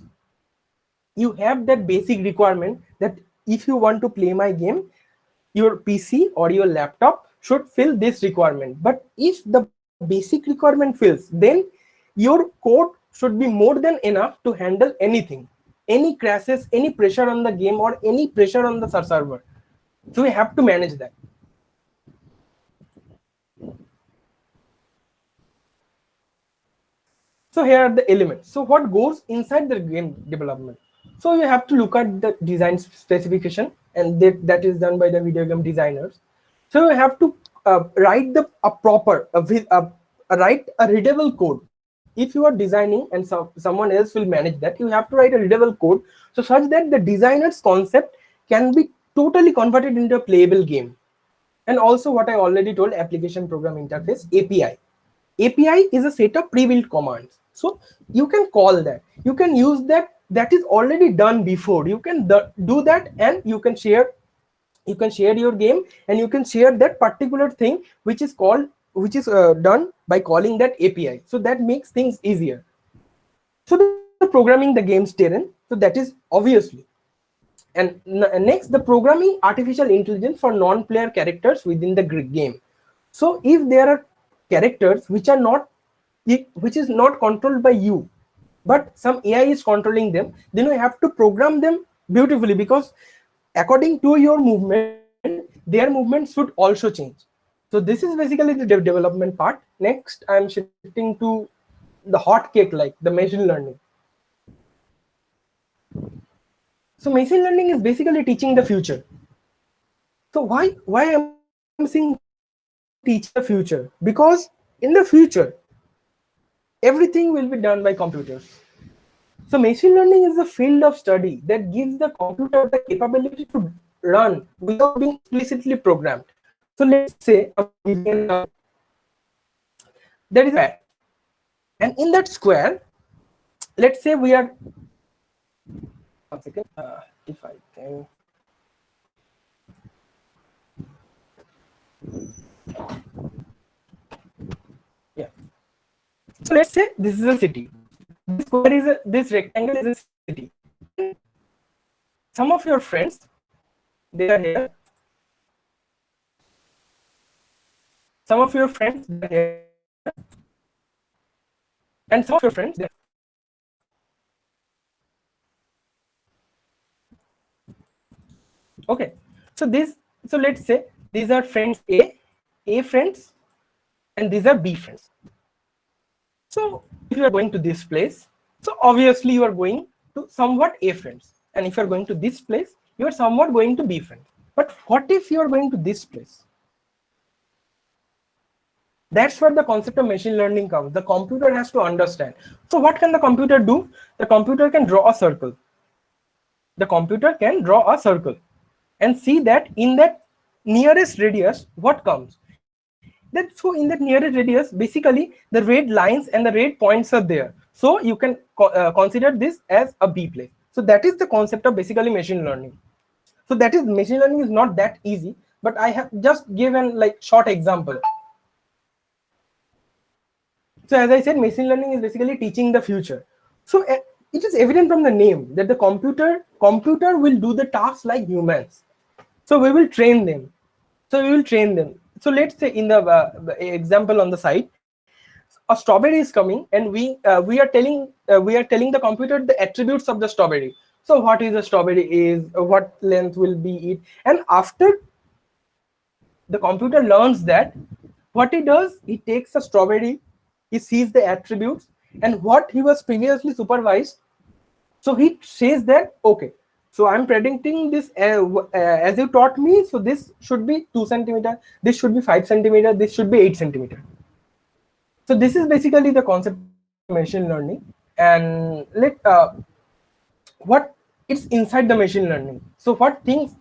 You have that basic requirement that if you want to play my game, your PC or your laptop should fill this requirement. But if the basic requirement fills, then your code should be more than enough to handle anything, any crashes, any pressure on the game, or any pressure on the server. So we have to manage that. So here are the elements. So what goes inside the game development? So you have to look at the design specification, and that is done by the video game designers. So you have to write write a readable code. If you are designing and someone else will manage that, you have to write a readable code, so such that the designer's concept can be totally converted into a playable game. And also what I already told, application program interface, API. API is a set of pre-built commands. So you can call that, you can use that, that is already done before. You can do that, and you can share your game, and you can share that particular thing which is done by calling that API. So that makes things easier. So the programming the game's terrain, so that is obviously. And next, the programming artificial intelligence for non-player characters within the game. So if there are characters which is not controlled by you, but some AI is controlling them, then you have to program them beautifully, because according to your movement, their movement should also change. So this is basically the development part. Next, I am shifting to the hot cake, like the machine learning. So machine learning is basically teaching the future. So why I'm saying teaching the future? Because in the future, everything will be done by computers. So machine learning is a field of study that gives the computer the capability to run without being explicitly programmed. So let's say I'm giving an example. There is a square, and in that square, let's say we are. One second. If I can. Yeah. So let's say this is a city. This square this rectangle is a city. Some of your friends, they are here. Some of your friends, they are here. And some of your friends, they are. Okay. So let's say these are friends A friends, and these are B friends. So if you are going to this place, so obviously you are going to somewhat A friends. And if you are going to this place, you are somewhat going to B friends. But what if you are going to this place? That's where the concept of machine learning comes. The computer has to understand. So what can the computer do? The computer can draw a circle. The computer can draw a circle and see that in that nearest radius, what comes. So in that nearest radius, basically the red lines and the red points are there. So you can consider this as a B place. So that is the concept of basically machine learning. So that is, machine learning is not that easy, but I have just given like short example. So as I said, machine learning is basically teaching the future. So it is evident from the name that the computer will do the tasks like humans. So we will train them. So let's say in the example on the side, a strawberry is coming, and we are telling the computer the attributes of the strawberry. So what is a strawberry is, what length will be it, and after the computer learns that, what he does, he takes a strawberry, he sees the attributes and what he was previously supervised. So he says that, okay, so I'm predicting this as you taught me. So this should be 2 centimeter, this should be 5 centimeter, this should be 8 centimeter. So this is basically the concept of machine learning. And what it's inside the machine learning. So what things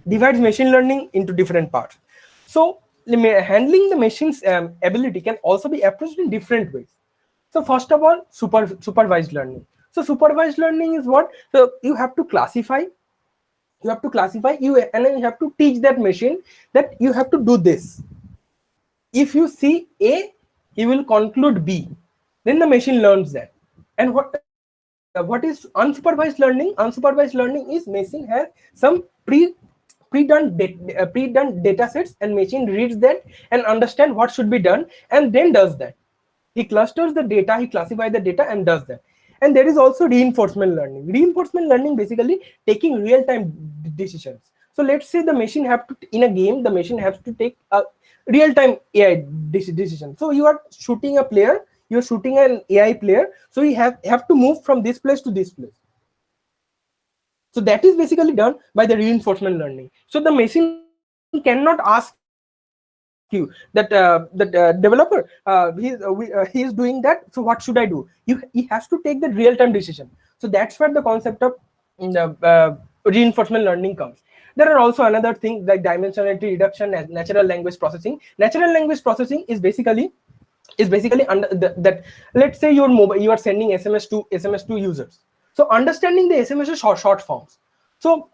divides machine learning into different parts. So handling the machine's ability can also be approached in different ways. So first of all, supervised learning. So supervised learning is what? So you have to classify, and then you have to teach that machine that you have to do this. If you see A, you will conclude B. Then the machine learns that. And what is unsupervised learning? Unsupervised learning is machine has some pre-done data sets, and machine reads that and understand what should be done, and then does that. He clusters the data, he classifies the data and does that. And there is also reinforcement learning. Reinforcement learning basically taking real-time decisions. So let's say the machine have to, in a game, the machine has to take a real-time AI decision. So you are shooting a player, you're shooting an AI player, so you have to move from this place to this place. So that is basically done by the reinforcement learning. So the machine cannot ask you that developer, he is doing that, so what should I do? He has to take the real-time decision. So that's where the concept of reinforcement learning comes. There are also another thing like dimensionality reduction and natural language processing. Natural language processing is basically under that. Let's say your mobile, you are sending SMS to users. So understanding the SMS is short forms. So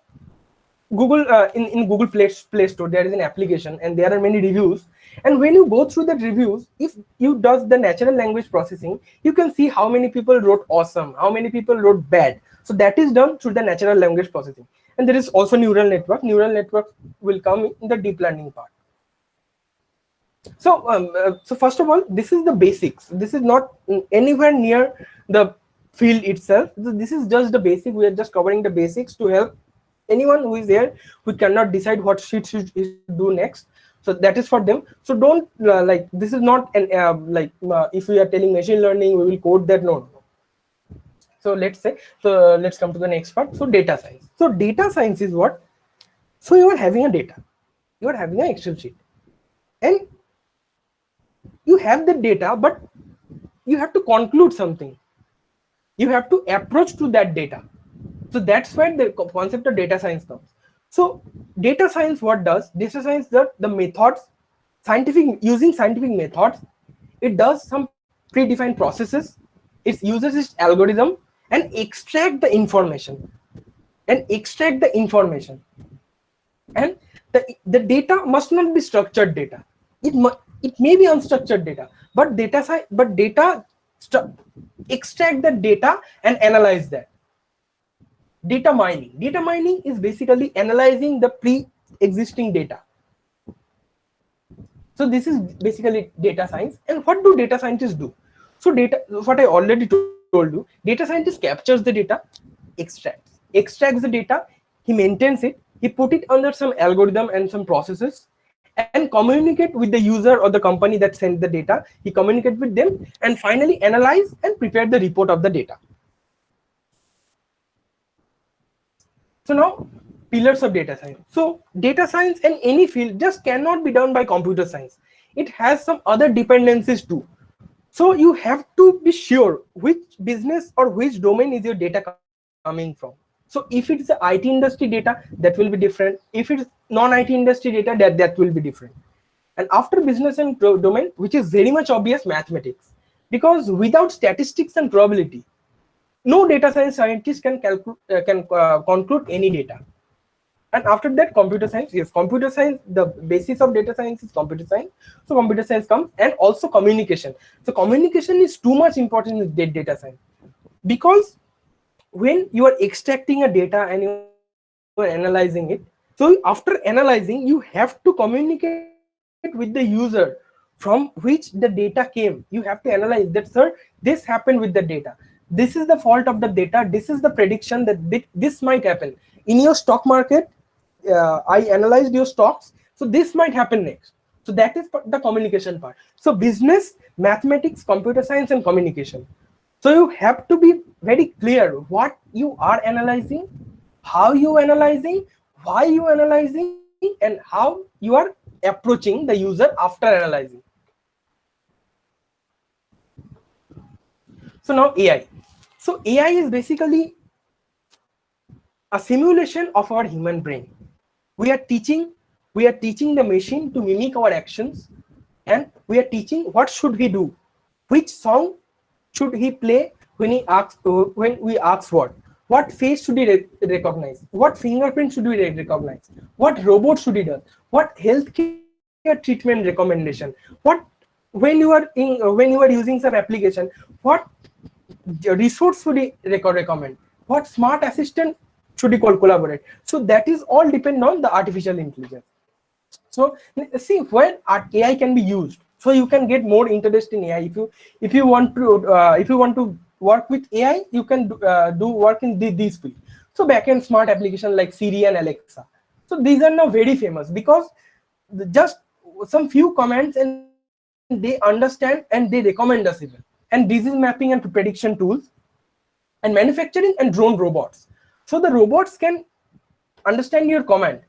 Google in Google Play Store, there is an application and there are many reviews. And when you go through the reviews, if you does the natural language processing, you can see how many people wrote awesome, how many people wrote bad. So that is done through the natural language processing. And there is also neural network. Neural network will come in the deep learning part. So so first of all, this is the basics. This is not anywhere near the field itself. This is just the basic. We are just covering the basics to help anyone who is there who cannot decide what should do next. So that is for them. So don't like, this is not an if we are telling machine learning we will code that. No. So let's come to the next part. So data science. So data science is what? So you are having a data, you are having an Excel sheet, and you have the data, but you have to conclude something. You have to approach to that data. So that's where the concept of data science comes. So data science, what does? Data science, the methods, using scientific methods, it does some predefined processes, it uses its algorithm and extract the information. And the data must not be structured data. It may be unstructured data, but extract the data and analyze that. Data mining is basically analyzing the pre-existing data. So this is basically data science. And what do data scientists do? So what I already told you, data scientist captures the data, extracts the data, he maintains it, he put it under some algorithm and some processes, and communicate with the user or the company that sent the data. He communicate with them and finally analyze and prepare the report of the data. So now, pillars of data science. So data science in any field just cannot be done by computer science. It has some other dependencies too. So you have to be sure which business or which domain is your data coming from. So if it's the IT industry data, that will be different. If it's non-IT industry data, that will be different. And after business and domain, which is very much obvious, mathematics. Because without statistics and probability, no data scientist can conclude any data. And after that, computer science. Yes, computer science, the basis of data science is computer science. So computer science comes, and also communication. So communication is too much important in data science, because when you are extracting a data and you are analyzing it, so after analyzing, you have to communicate with the user from which the data came. You have to analyze that, sir, this happened with the data. This is the fault of the data. This is the prediction that this might happen. In your stock market, I analyzed your stocks. So this might happen next. So that is the communication part. So business, mathematics, computer science, and communication. So you have to be very clear what you are analyzing, how you analyzing, why you analyzing, and how you are approaching the user after analyzing. So now AI. So AI is basically a simulation of our human brain. We are teaching the machine to mimic our actions, and we are teaching what should he do, which song should he play when he asks when we ask what face should he recognize, what fingerprint should we recognize, what robot should he do, what healthcare treatment recommendation, what when you are when you are using some application, what resource should he recommend, what smart assistant should he collaborate. So that is all depend on the artificial intelligence. So see where AI can be used. So you can get more interest in AI. If you want to work with AI, you can do work in these fields. So backend smart application like Siri and Alexa. So these are now very famous because just some few comments and they understand and they recommend us even. And disease mapping and prediction tools, and manufacturing and drone robots. So the robots can understand your command,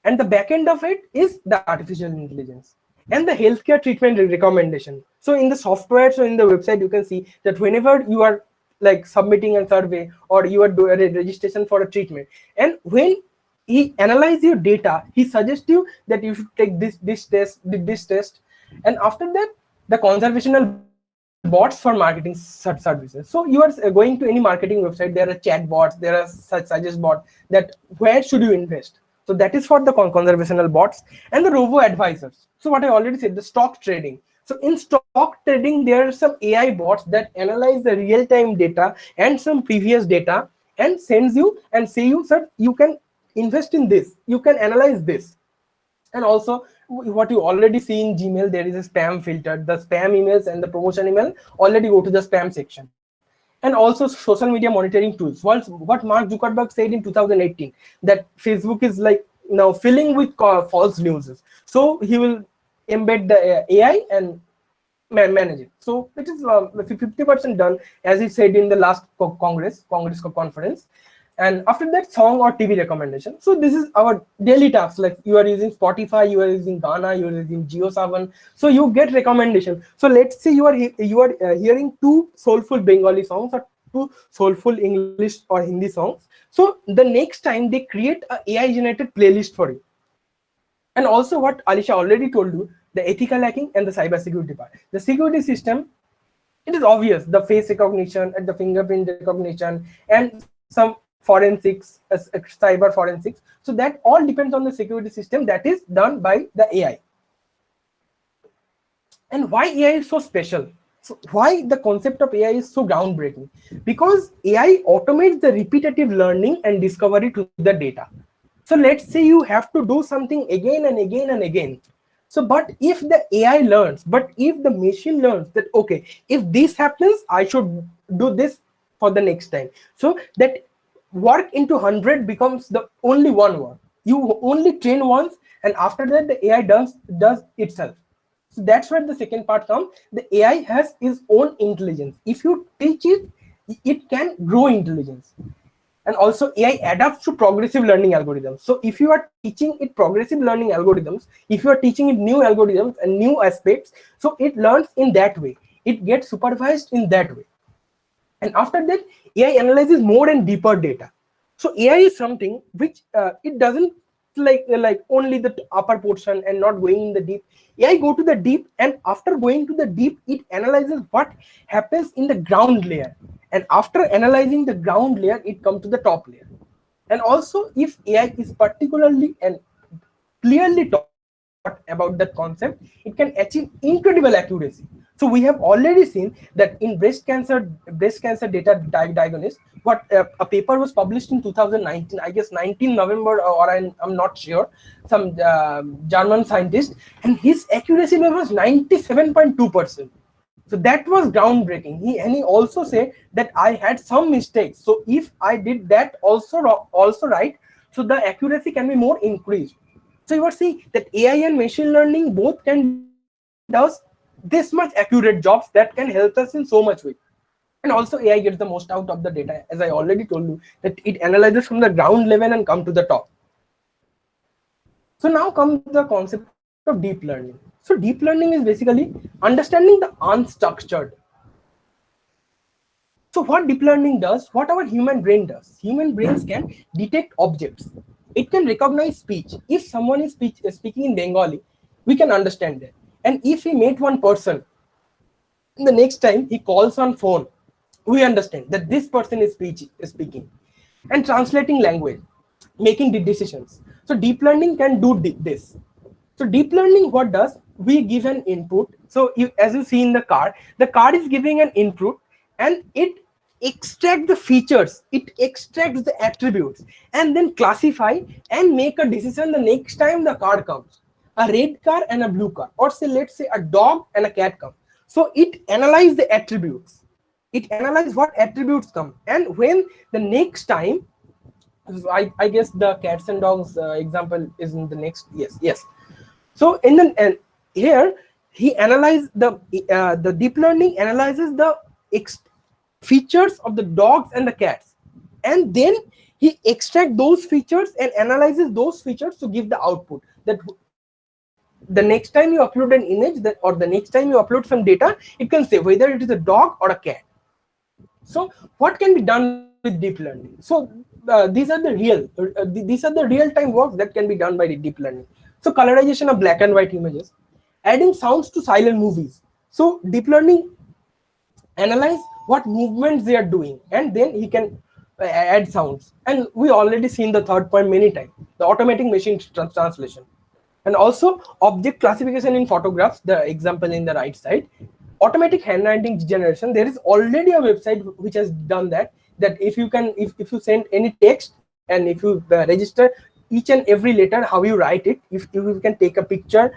and the back end of it is the artificial intelligence and the healthcare treatment recommendation. So in the software, so in the website, you can see that whenever you are like submitting a survey or you are doing a registration for a treatment, and when he analyze your data, he suggests you that you should take this test, and after that the conversational bots for marketing services. So you are going to any marketing website, there are chat bots, there are such suggest bot that where should you invest. So that is for the conversational bots and the robo advisors. So what I already said, the stock trading. So in stock trading, there are some AI bots that analyze the real-time data and some previous data and sends you and say you, sir, you can invest in this, you can analyze this. And also what you already see in Gmail, there is a spam filter. The spam emails and the promotion email already go to the spam section. And also social media monitoring tools. What Mark Zuckerberg said in 2018, that Facebook is like now filling with false news. So he will embed the AI and manage it. So it is 50% done, as he said in the last Congress conference. And after that, song or TV recommendation. So this is our daily tasks. Like you are using Spotify, you are using Ghana, you are using JioSaavn. So you get recommendation. So let's say you are hearing two soulful Bengali songs or two soulful English or Hindi songs. So the next time they create a AI generated playlist for you. And also what Alisha already told you, the ethical hacking and the cyber security part. The security system, it is obvious, the face recognition and the fingerprint recognition and some forensics, cyber forensics. So that all depends on the security system that is done by the AI. And why AI is so special? So why the concept of AI is so groundbreaking? Because AI automates the repetitive learning and discovery to the data. So let's say you have to do something again and again and again. So, but if the AI learns, but if the machine learns that, okay, if this happens, I should do this for the next time. So that work into 100 becomes the only one work. You only train once, and after that, the AI does itself. So that's where the second part comes. The AI has its own intelligence. If you teach it, it can grow intelligence. And also AI adapts to progressive learning algorithms. So if you are teaching it progressive learning algorithms, if you are teaching it new algorithms and new aspects, so it learns in that way. It gets supervised in that way. And after that, AI analyzes more and deeper data. So AI is something which it doesn't like only the upper portion and not going in the deep. AI go to the deep, and after going to the deep, it analyzes what happens in the ground layer. And after analyzing the ground layer, it comes to the top layer. And also, if AI is particularly and clearly taught about that concept, it can achieve incredible accuracy. So we have already seen that in breast cancer data diagnosis, what a paper was published in 2019, I guess 19 November, or I'm not sure, some German scientist, and his accuracy level was 97.2%. So that was groundbreaking. He also said that I had some mistakes. So if I did that also right, so the accuracy can be more increased. So you are seeing that AI and machine learning both can does this much accurate jobs that can help us in so much way. And also AI gets the most out of the data, as I already told you, that it analyzes from the ground level and come to the top. So now comes the concept of deep learning. So deep learning is basically understanding the unstructured. So what deep learning does, what our human brain does, human brains can detect objects. It can recognize speech. If someone is speaking in Bengali, we can understand that. And if we meet one person, the next time he calls on phone, we understand that this person is speaking. And translating language, making the decisions. So deep learning can do this. So deep learning, what does, we give an input. So as you see in the car is giving an input, and it extracts the features, it extracts the attributes, and then classify and make a decision the next time the car comes. A red car and a blue car, or say, let's say a dog and a cat come. So it analyzes the attributes. It analyzes what attributes come, and when the next time, I guess the cats and dogs example is in the next. Yes. So in the and here he analyzes the deep learning analyzes the features of the dogs and the cats, and then he extracts those features and analyzes those features to give the output that the next time you upload an image, that or the next time you upload some data, it can say whether it is a dog or a cat. So what can be done with deep learning? So these are the real-time works that can be done by the deep learning. So colorization of black and white images, adding sounds to silent movies. So deep learning analyze what movements they are doing, and then he can add sounds. And we already seen the third point many times, the automatic machine translation. And also object classification in photographs, the example in the right side. Automatic handwriting generation, there is already a website which has done that if you if you send any text, and if you register each and every letter how you write it, if you can take a picture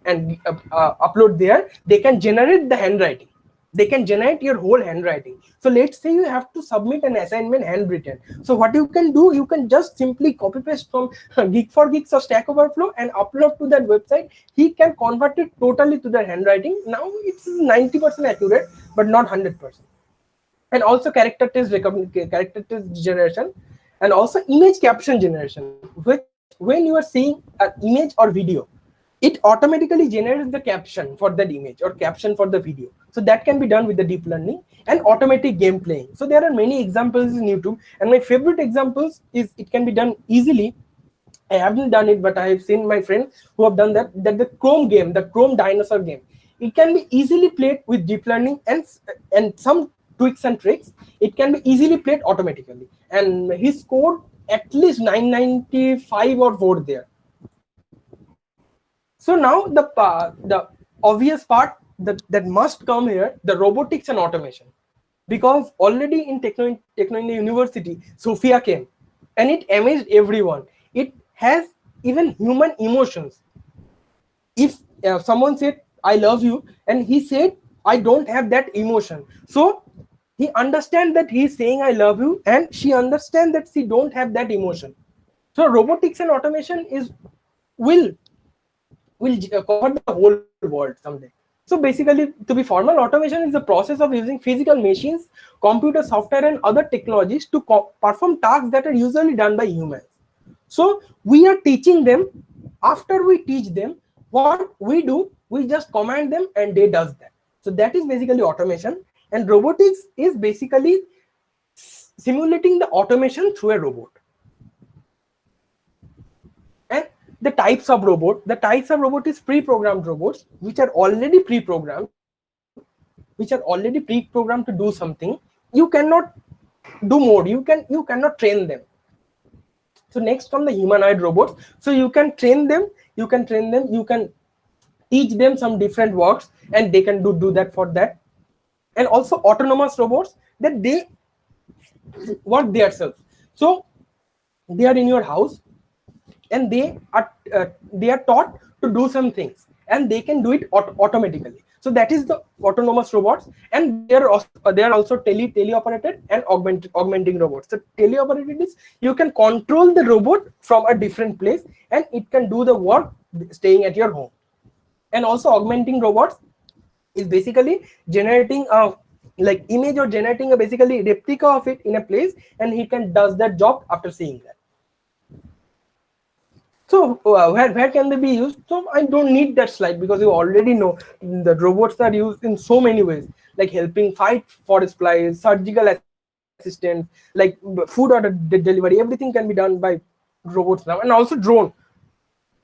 and upload there, they can generate the handwriting, they can generate your whole handwriting. So let's say you have to submit an assignment handwritten, so what you can do, you can just simply copy paste from Geek4Geeks or Stack Overflow and upload to that website. He can convert it totally to the handwriting. Now it's 90% accurate, but not 100%. And also character test generation, and also image caption generation, which when you are seeing an image or video, it automatically generates the caption for that image or caption for the video. So that can be done with the deep learning. And automatic game playing. So there are many examples in YouTube, and my favorite examples is it can be done easily. I haven't done it, but I have seen my friends who have done that the Chrome game, the Chrome dinosaur game, it can be easily played with deep learning and some tweaks and tricks. It can be easily played automatically, and he scored at least 995 or 4 there. So now the obvious part that must come here, the robotics and automation, because already in Techno India University, Sophia came, and it amazed everyone. It has even human emotions. If someone said I love you, and he said I don't have that emotion, so he understands that he is saying I love you, and she understands that she don't have that emotion. So robotics and automation will cover the whole world someday. So basically, to be formal, automation is the process of using physical machines, computer software, and other technologies to perform tasks that are usually done by humans. So we are teaching them. After we teach them, what we do, we just command them and they does that. So that is basically automation. And robotics is basically simulating the automation through a robot. And the types of robot is pre-programmed robots, which are already pre-programmed to do something. You cannot do more, you cannot train them. So next come the humanoid robots. So you can train them, you can teach them some different works, and they can do that for that. And also autonomous robots, that they work themselves. So they are in your house, and they are taught to do some things, and they can do it automatically. So that is the autonomous robots. And they are also teleoperated and augmenting robots. So teleoperated is you can control the robot from a different place, and it can do the work staying at your home. And also augmenting robots is basically generating a like image, or generating a basically replica of it in a place, and he can does that job after seeing that. So where can they be used? So I don't need that slide, because you already know the robots are used in so many ways. like helping fight forest fires, surgical assistance, like food order delivery. Everything can be done by robots now, and also drone.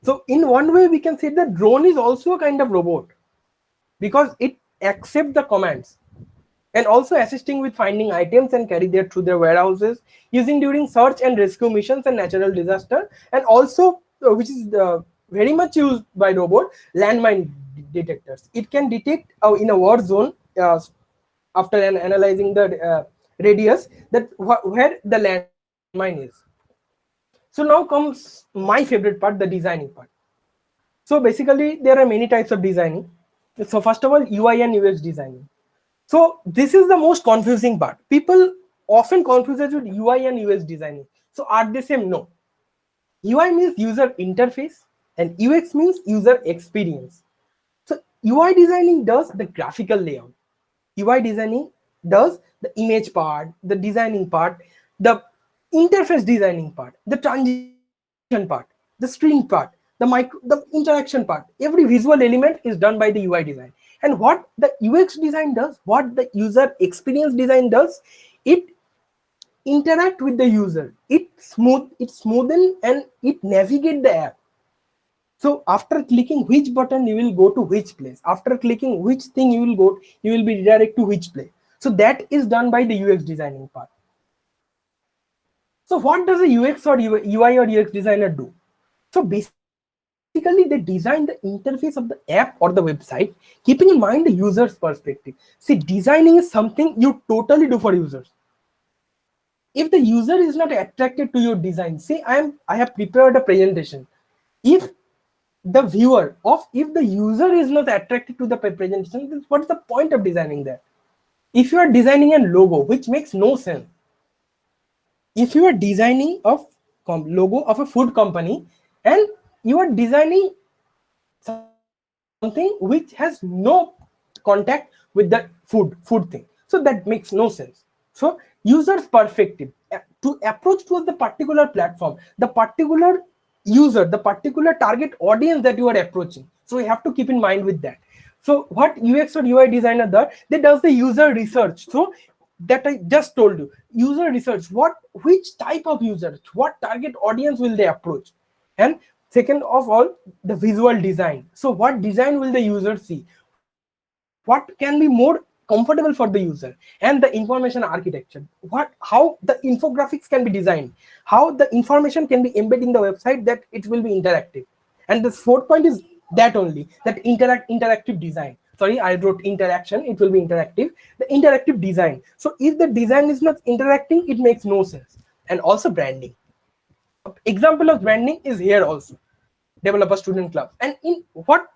So in one way, we can say that drone is also a kind of robot because it accepts the commands and also assisting with finding items and carry them through their warehouses, using during search and rescue missions and natural disaster, and also which is very much used by robot, landmine detectors. It can detect in a war zone after analyzing the radius that where the landmine is. So now comes my favorite part, the designing part. So basically, there are many types of designing. So first of all, UI and UX designing. So this is the most confusing part. People often confuse it with UI and UX designing. So are they same? No. UI means user interface and UX means user experience. So UI designing does the graphical layout. UI designing does the image part, the designing part, the interface designing part, the transition part, the screen part, the interaction part. Every visual element is done by the UI design. And what the UX design does, what the user experience design does, it interact with the user. It smoothen and it navigate the app. So after clicking which button, you will go to which place. After clicking which thing, you will be redirected to which place. So that is done by the UX designing part. So what does a UX or UI or UX designer do? So basically, they design the interface of the app or the website, keeping in mind the user's perspective. See, designing is something you totally do for users. If the user is not attracted to your design, say I have prepared a presentation. If the user is not attracted to the presentation, then what's the point of designing that? If you are designing a logo, which makes no sense. If you are designing a logo of a food company and you are designing something which has no contact with the food thing, so that makes no sense. So user's perspective to approach towards the particular platform, the particular user, the particular target audience that you are approaching. So you have to keep in mind with that. So what UX or UI designer does, they does the user research. So that I just told you, user research, which type of users, what target audience will they approach, and second of all, the visual design. So what design will the user see, what can be more comfortable for the user, and the information architecture, how the infographics can be designed, how the information can be embedded in the website that it will be interactive. And the fourth point is that only, that interactive design. Sorry, I wrote interaction, it will be interactive. The interactive design. So if the design is not interacting, it makes no sense. And also branding. Example of branding is here also, developer student club. And in what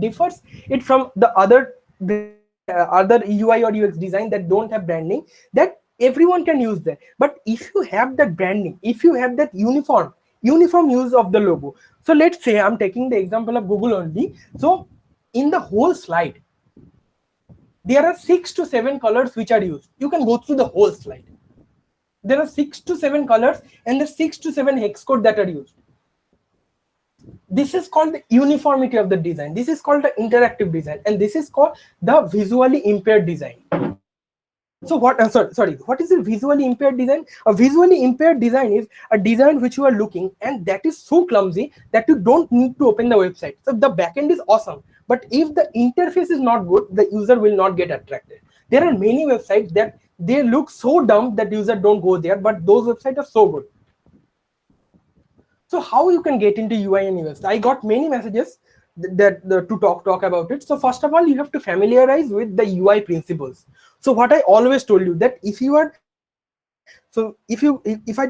differs it from the other UI or UX design that don't have branding, that everyone can use that. But if you have that branding, if you have that uniform use of the logo. So let's say I'm taking the example of Google only. So in the whole slide, there are 6 to 7 colors which are used. You can go through the whole slide. There are 6 to 7 colors and the 6 to 7 hex code that are used. This is called the uniformity of the design. This is called the interactive design, and this is called the visually impaired design. So what what is a visually impaired design? A visually impaired design is a design which you are looking and that is so clumsy that you don't need to open the website. So the backend is awesome, but if the interface is not good, the user will not get attracted. There are many websites that they look so dumb that user don't go there, but those websites are so good. So how you can get into UI and UX? I got many messages to talk about it. So first of all, you have to familiarize with the UI principles. So what I always told you, that if you are, so if I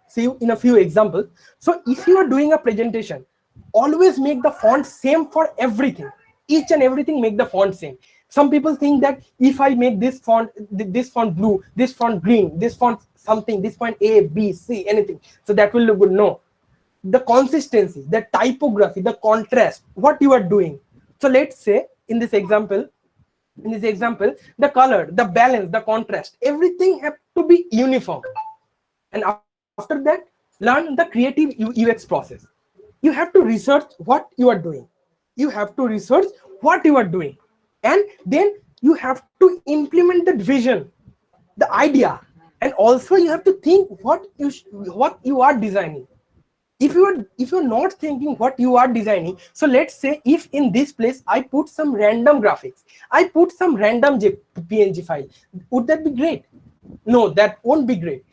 see you in a few examples. So if you are doing a presentation, always make the font same for everything. Each and everything, make the font same. Some people think that if I make this font blue, this font green, this font something, this font A, B, C, anything, so that will look good. No. The consistency, the typography, the contrast, what you are doing. So let's say in this example, the color, the balance, the contrast, everything have to be uniform. And after that, learn the creative UX process. You have to research what you are doing. You have to research what you are doing. and then you have to implement that vision, the idea, and also you have to think what you are designing. If you're not thinking what you are designing, so let's say if in this place I put some random graphics, I put some random png file, would that be great? No, that won't be great.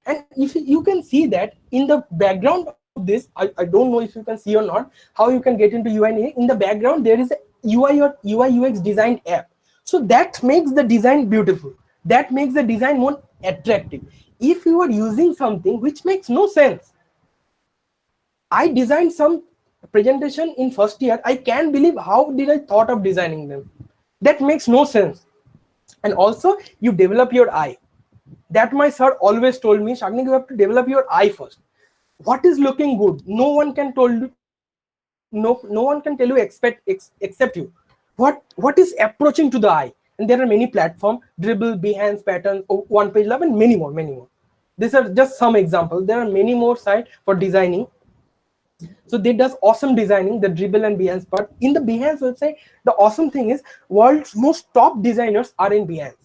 And if you can see that in the background of this, I don't know if you can see or not how you can get into UI. In the background there is a UI or UI UX designed app, so that makes the design beautiful, that makes the design more attractive. If you are using something which makes no sense, I designed some presentation in first year, I can't believe how did I thought of designing them, that makes no sense. And also you develop your eye, that my sir always told me, Shagnik, you have to develop your eye first. What is looking good, no one can tell you, no one can tell you except you, what is approaching to the eye. And there are many platforms, Dribbble, Behance, Pattern, One Page Lab, and many more. These are just some examples, there are many more sites for designing. So they does awesome designing, the Dribbble and Behance part. In the Behance website, the awesome thing is world's most top designers are in Behance.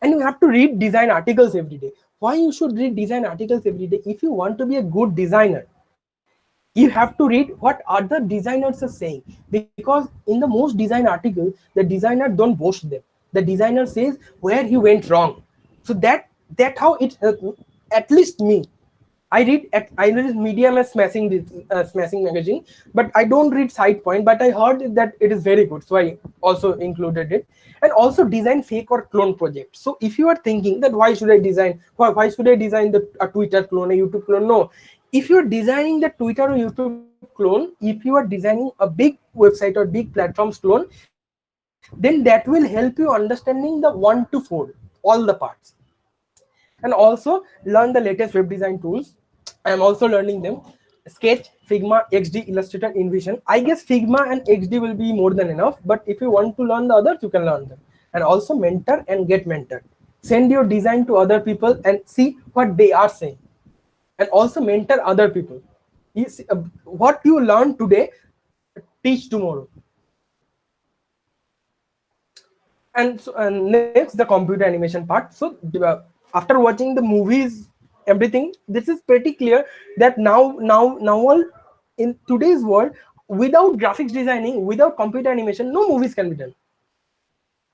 And you have to read design articles every day. Why you should read design articles every day? If you want to be a good designer, you have to read what other designers are saying, because in the most design articles, the designer don't boast them, the designer says where he went wrong. So that how it at least me, I read Medium as Smashing magazine, but I don't read SitePoint. But I heard that it is very good, so I also included it. And also design fake or clone projects. So if you are thinking that why should I design a Twitter clone, a YouTube clone? No, if you are designing the Twitter or YouTube clone, if you are designing a big website or big platforms clone, then that will help you understanding the 1 to 4 all the parts. And also learn the latest web design tools. I am also learning them: Sketch, Figma, XD, Illustrator, InVision. I guess Figma and XD will be more than enough, but if you want to learn the others, you can learn them. And also mentor and get mentored. Send your design to other people and see what they are saying. And also mentor other people. You see, what you learn today, teach tomorrow. And so next, the computer animation part. So after watching the movies, everything, this is pretty clear that now in today's world, without graphics designing, without computer animation, no movies can be done.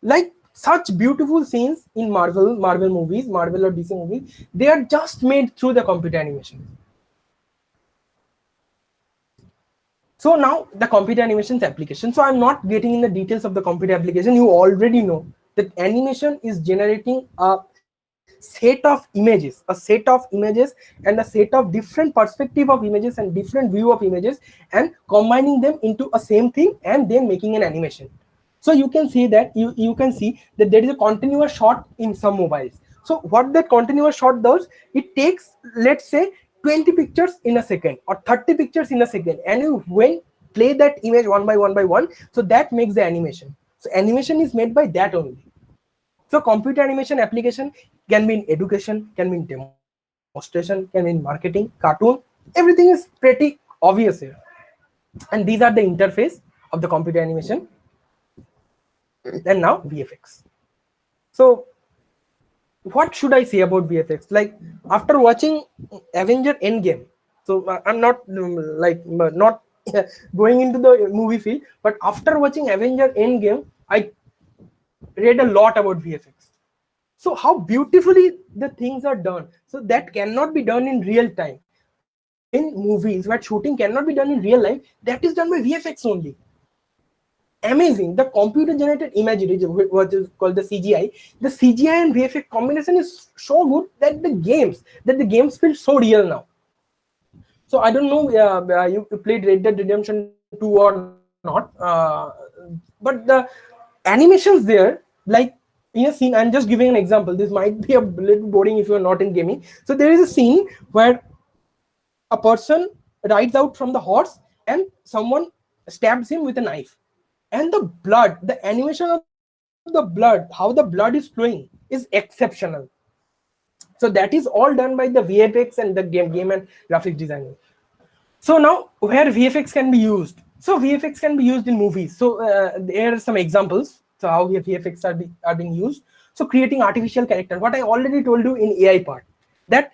Like such beautiful scenes in Marvel movies, Marvel or DC movies, they are just made through the computer animation. So now the computer animations application. So I'm not getting in the details of the computer application. You already know that animation is generating a set of images, and a set of different perspective of images and different view of images, and combining them into a same thing and then making an animation. So you can see that you can see that there is a continuous shot in some mobiles. So what that continuous shot does, it takes, let's say, 20 pictures in a second or 30 pictures in a second, and you when play that image one by one, so that makes the animation. So animation is made by that only. So computer animation application can be in education, can be in demonstration, can be in marketing, cartoon. Everything is pretty obvious here. And these are the interface of the computer animation. And now VFX. So what should I say about VFX? Like after watching Avenger Endgame, so I'm not not going into the movie field, but after watching Avenger Endgame, I read a lot about VFX. So how beautifully the things are done. So that cannot be done in real time. In movies where shooting cannot be done in real life, that is done by VFX only. Amazing. The computer generated imagery, what is called the CGI. The CGI and VFX combination is so good that the games feel so real now. So I don't know you played Red Dead Redemption 2 or not, but the animations there, like in a scene, I'm just giving an example. This might be a little boring if you're not in gaming. So there is a scene where a person rides out from the horse and someone stabs him with a knife. And the blood, the animation of the blood, how the blood is flowing is exceptional. So that is all done by the VFX and the game and graphics designing. So now where VFX can be used, So VFX can be used in movies. So here are some examples. So how VFX are being used. So creating artificial character. What I already told you in AI part, that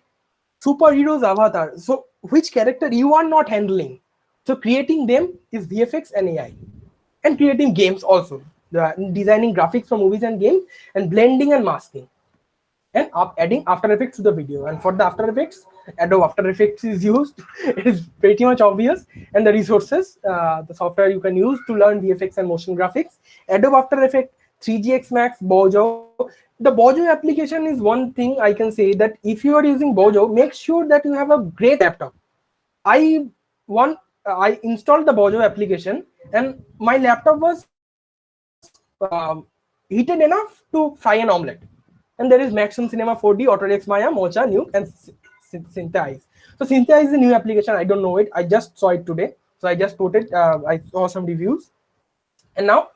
superheroes avatar. So which character you are not handling. So creating them is VFX and AI. And creating games also. Designing graphics for movies and games, and blending and masking, and adding After Effects to the video. And for the After Effects, Adobe After Effects is used. It is pretty much obvious. And the resources, the software you can use to learn VFX and motion graphics: Adobe After Effects, 3GX Max, Bojo. The Bojo application is one thing I can say, that if you are using Bojo, make sure that you have a great laptop. I installed the Bojo application, and my laptop was heated enough to fry an omelette. And there is Maxon Cinema 4D, Autodesk Maya, Mocha, Nuke, and Synthesize. So Synthesize is a new application. I don't know it. I just saw it today. So I just put it. I saw some reviews. And now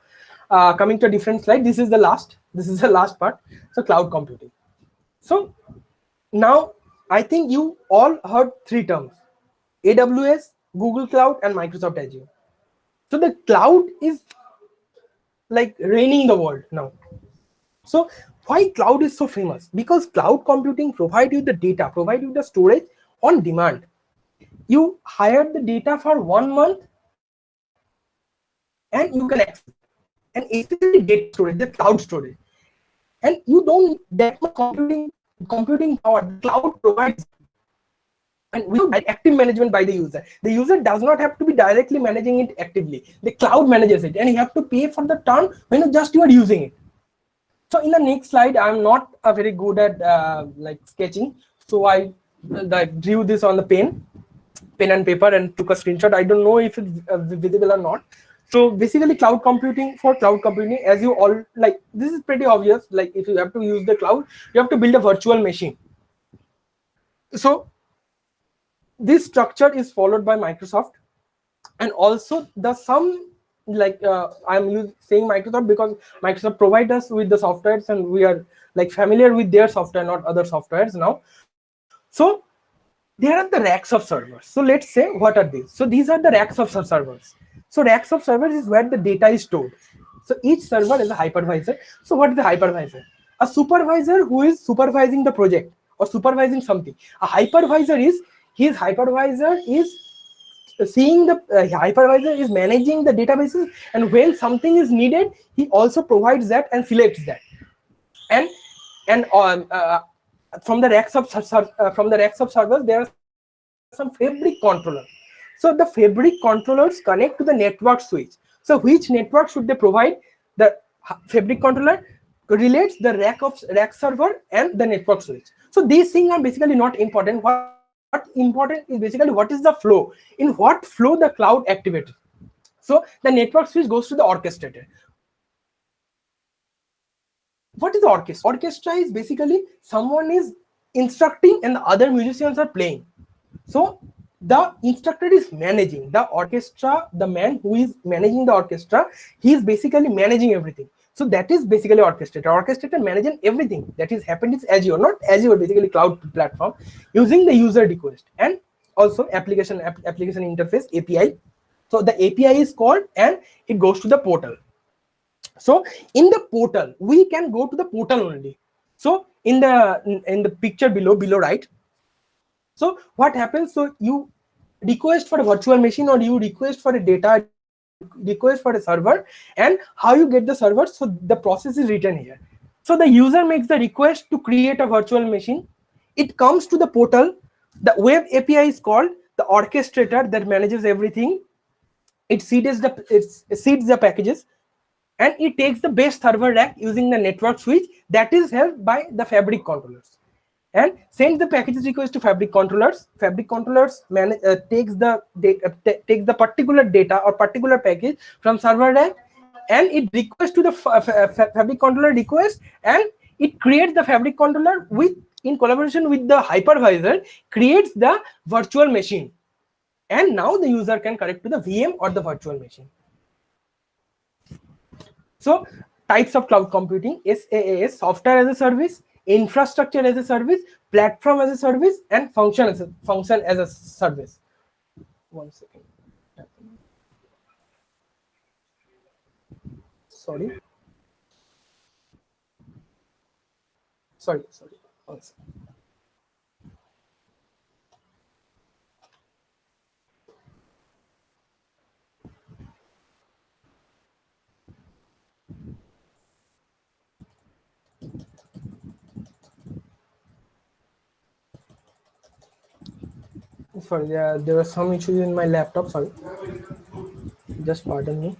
coming to a different slide. This is the last part. So cloud computing. So now I think you all heard three terms: AWS, Google Cloud, and Microsoft Azure. So the cloud is like reigning the world now. So why cloud is so famous? Because cloud computing provide you the data, provide you the storage on demand. You hire the data for 1 month and you can access it. And especially data storage, the cloud storage. And you don't need that much computing power. The cloud provides, and without active management by the user. The user does not have to be directly managing it actively. The cloud manages it, and you have to pay for the turn when you are using it. So in the next slide, I'm not very good at like sketching, so I drew this on the pen and paper and took a screenshot. I don't know if it's visible or not. So basically, cloud computing, as you all like, this is pretty obvious. Like if you have to use the cloud, you have to build a virtual machine. So this structure is followed by Microsoft, and also some like I'm saying Microsoft because Microsoft provide us with the softwares, and we are like familiar with their software, not other softwares now. So there are the racks of servers. So let's say, what are these? So these are the racks of servers. So racks of servers is where the data is stored. So each server is a hypervisor. So what is the hypervisor? A supervisor who is supervising the project or supervising something. A hypervisor is, his hypervisor is seeing the hypervisor is managing the databases, and when something is needed, he also provides that and selects that. And from the racks of servers, there are some fabric controllers. So the fabric controllers connect to the network switch. So which network should they provide? The fabric controller relates the rack server and the network switch. So these things are basically not important. What important is basically what is the flow, in what flow the cloud activates. So the network switch goes to the orchestrator. What is the orchestra? Orchestra is basically someone is instructing and the other musicians are playing. So the instructor is managing the orchestra. The man who is managing the orchestra, he is basically managing everything. So that is basically orchestrator. Orchestrator managing everything that is happened is Azure, not Azure, basically cloud platform, using the user request and also application interface API. So the API is called and it goes to the portal. So in the portal, we can go to the portal only. So in the picture below right. So what happens? So you request for a virtual machine, or you request for a data, request for a server, and how you get the server. So the process is written here. So the user makes the request to create a virtual machine. It comes to the portal. The web API is called the orchestrator that manages everything. It seeds the packages, and it takes the base server rack using the network switch that is held by the fabric controllers, and sends the packages request to fabric controllers. Fabric controllers takes the particular data or particular package from server rack, and it requests to the fabric controller request, and it creates the fabric controller in collaboration with the hypervisor, creates the virtual machine, and now the user can connect to the VM or the virtual machine. So types of cloud computing: SaaS, software as a service; infrastructure as a service; platform as a service; and function as a service. One second. Sorry. Sorry. One second. Sorry, there were some issues in my laptop. Sorry, just pardon me.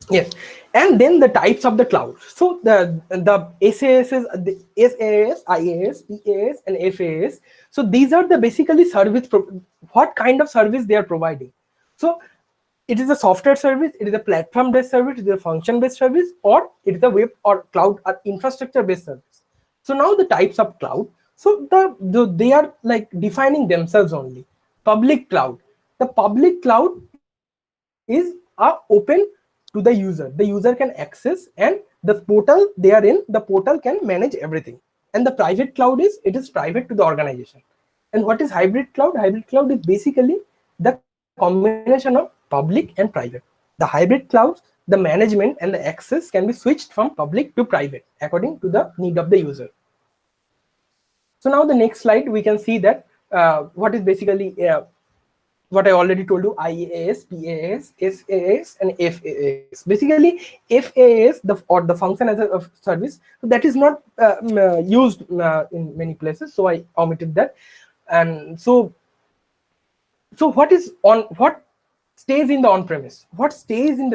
Yes, and then the types of the cloud. So the SAS is the SAS, IaaS, PaaS, and FaaS. So these are the basically what kind of service they are providing. So it is a software service, it is a platform based service, it is a function based service, or it is a web or cloud or infrastructure based service. So now the types of cloud. So they are like defining themselves only. Public cloud. The public cloud is open to the user. The user can access, and the portal they are in, the portal can manage everything. And the private cloud is, it is private to the organization. And what is hybrid cloud? Hybrid cloud is basically the combination of public and private. The hybrid clouds, the management and the access can be switched from public to private according to the need of the user. So now the next slide, we can see that what is basically what I already told you: IaaS, PaaS, SaaS, and FaaS. Basically, FaaS, the function as a service, so that is not used in many places, so I omitted that. And so what stays in the on-premise? What stays in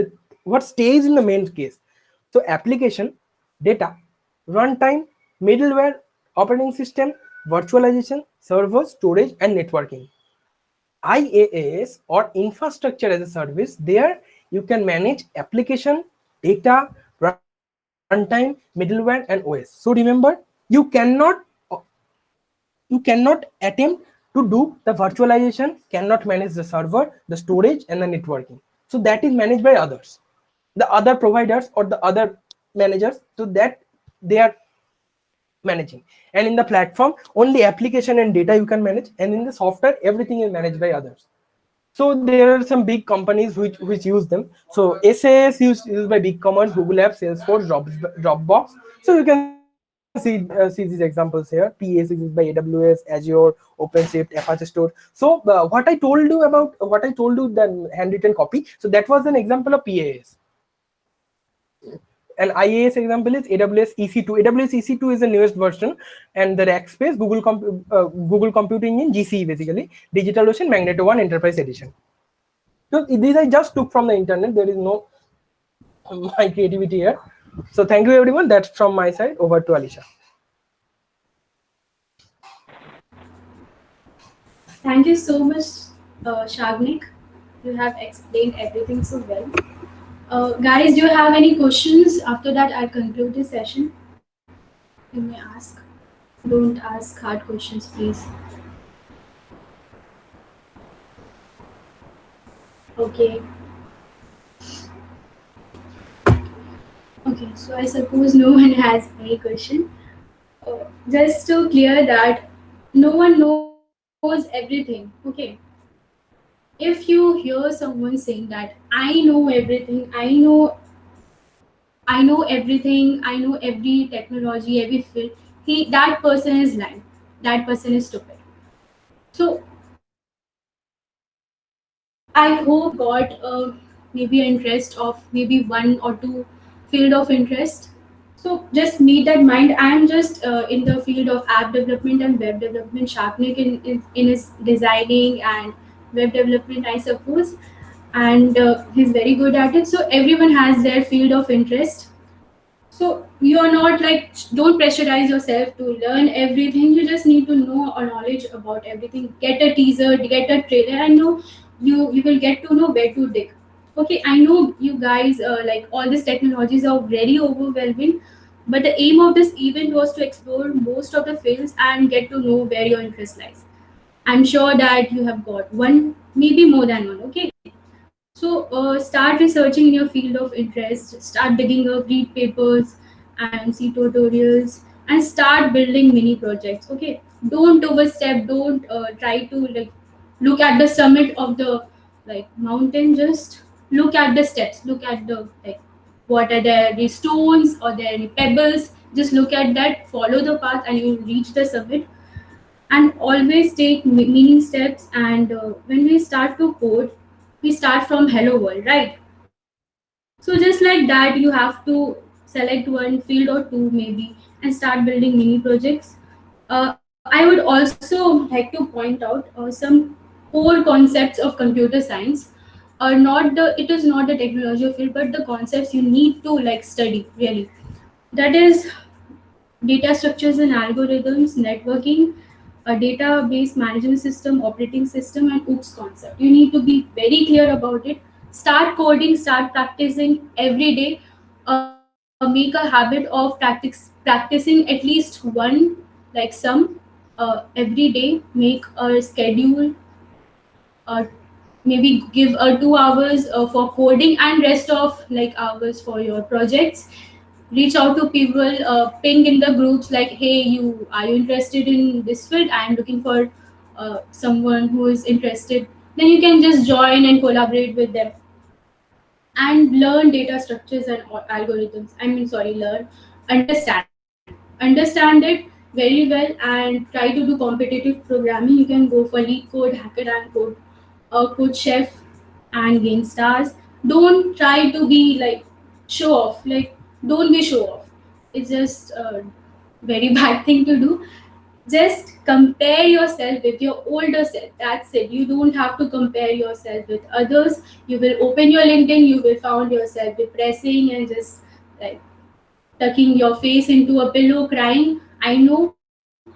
the main case? So application, data, runtime, middleware, operating system, virtualization, servers, storage, and networking. IaaS, or infrastructure as a service, there you can manage application, data, runtime, middleware, and OS. So remember, you cannot attempt to do the virtualization, cannot manage the server, the storage, and the networking. So that is managed by others, the other providers or the other managers, so that they are managing. And in the platform, only application and data you can manage, and in the software, everything is managed by others. So there are some big companies which use them. So SAS used by BigCommerce, Google Apps, Salesforce, Dropbox. So you can see these examples here. PaaS is used by AWS, Azure, OpenShift, Apache Store. So what I told you, the handwritten copy, so that was an example of PaaS. An IaaS example is AWS EC2. AWS EC2 is the newest version, and the Rackspace, Google Computing Engine, GCE, basically DigitalOcean Magneto 1 Enterprise Edition. So these I just took from the internet. There is no my creativity here. So thank you everyone. That's from my side. Over to Alisha. Thank you so much, Shagnik. You have explained everything so well. Guys, do you have any questions? After that, I conclude this session. You may ask. Don't ask hard questions, please. Okay. Okay, so I suppose no one has any question. Just to clear that, no one knows everything. Okay. If you hear someone saying that I know everything, I know everything, I know every technology, every field, that person is lying. That person is stupid. So I hope got maybe an interest of maybe one or two field of interest. So just meet that mind. I'm just in the field of app development and web development. Shapnik in his designing and web development, I suppose, and he's very good at it. So everyone has their field of interest. So you're not like, don't pressurize yourself to learn everything. You just need to know or knowledge about everything. Get a teaser, get a trailer, and know you will get to know where to dig. Okay, I know you guys like all these technologies are very overwhelming, but the aim of this event was to explore most of the fields and get to know where your interest lies. I'm sure that you have got one, maybe more than one. Okay, so start researching in your field of interest, start digging up, read papers and see tutorials, and start building mini projects. Okay, Don't overstep. Don't try to like look at the summit of the like mountain. Just look at the steps. Look at the like what are there any stones or there any pebbles. Just look at that. Follow the path, and you will reach the summit. And always take meaning steps. And when we start to code, we start from hello world, right? So just like that, you have to select one field or two maybe and start building mini projects. I would also like to point out some core concepts of computer science. Not the It is not the technology field, but the concepts you need to like study really. That is data structures and algorithms, networking, a database management system, operating system, and OOPS concept. You need to be very clear about it. Start coding, start practicing every day. Make a habit of practicing at least one, like some, every day. Make a schedule, uh, maybe give 2 hours for coding and rest of like hours for your projects. Reach out to people, ping in the groups like, hey, you are you interested in this field? I'm looking for someone who is interested. Then you can just join and collaborate with them and learn data structures and algorithms. I mean, sorry, learn, understand it very well, and try to do competitive programming. You can go for Lead Code, Hacker and Code, Code Chef, and Game Stars. Don't try to be like show off. Like, don't be show off. It's just a very bad thing to do. Just compare yourself with your older self. That's it. You don't have to compare yourself with others. You will open your LinkedIn, you will find yourself depressing and just like tucking your face into a pillow crying. I know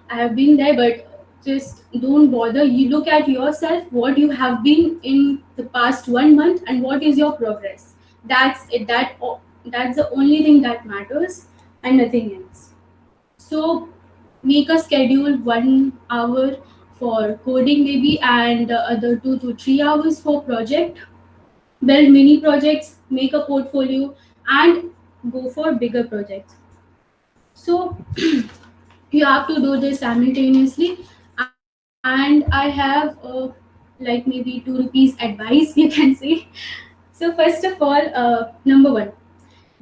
I have been there, but just don't bother. You look at yourself, what you have been in the past 1 month, and what is your progress. That's it. That's the only thing that matters, and nothing else. So make a schedule 1 hour for coding maybe, and the other 2 to 3 hours for project. Build mini projects, make a portfolio, and go for bigger projects. So you have to do this simultaneously. And I have like maybe 2 rupees advice, you can say. So first of all, number one,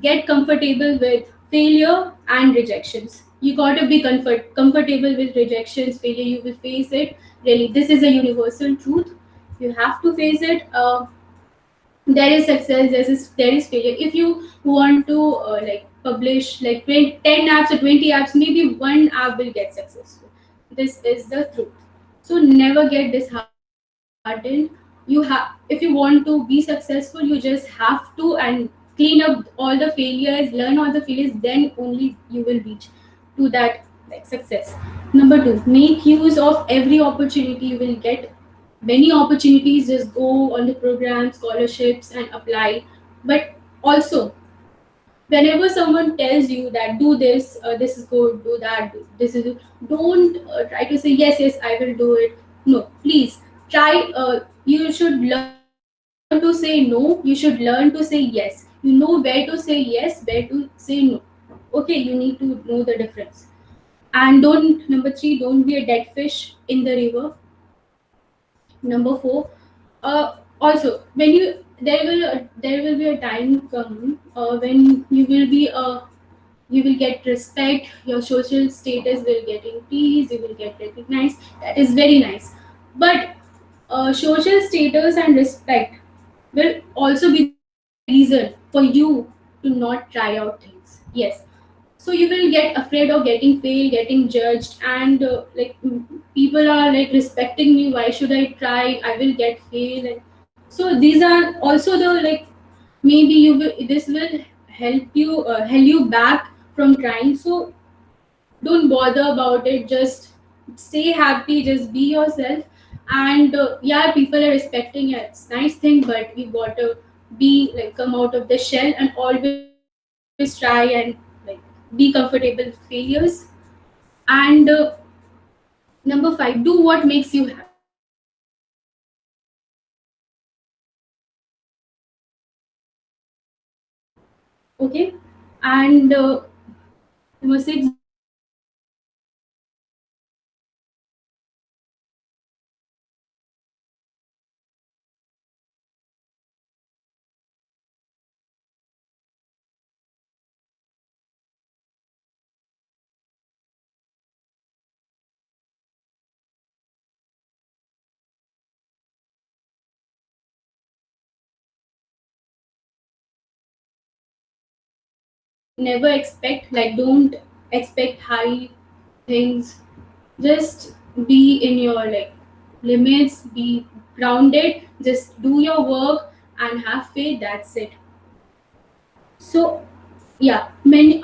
get comfortable with failure and rejections. You got to be comfortable with rejections, failure. You will face it. Really, this is a universal truth. You have to face it. There is success, there is failure. If you want to like publish like 20, 10 apps or 20 apps, maybe one app will get successful. This is the truth. So never get disheartened. You have If you want to be successful, you just have to and clean up all the failures, learn all the failures, then only you will reach to that like success. Number two, make use of every opportunity you will get. Many opportunities, just go on the programs, scholarships, and apply. But also, whenever someone tells you that do this, this is good, do that, this is, don't try to say yes, yes, I will do it. No, please try. You should learn to say no. You should learn to say yes. You know where to say yes, where to say no. Okay, you need to know the difference. And don't Number three, don't be a dead fish in the river. Number four, also when there will be a time come when you will get respect, your social status will get increased, you will get recognized. That is very nice. But social status and respect will also be the reason for you to not try out things. Yes. So you will get afraid of getting failed, getting judged, and people are like respecting me. Why should I try? I will get failed. And so these are also the like, maybe this will held you back from trying. So don't bother about it. Just stay happy. Just be yourself. And yeah, people are respecting it. It's nice thing, but we gotta be like come out of the shell and always try and like be comfortable with failures. And number five, do what makes you happy. Okay. And number six, don't overthink. never expect, like, don't expect high things. Just be in your like limits, be grounded, just do your work and have faith, that's it. So yeah, many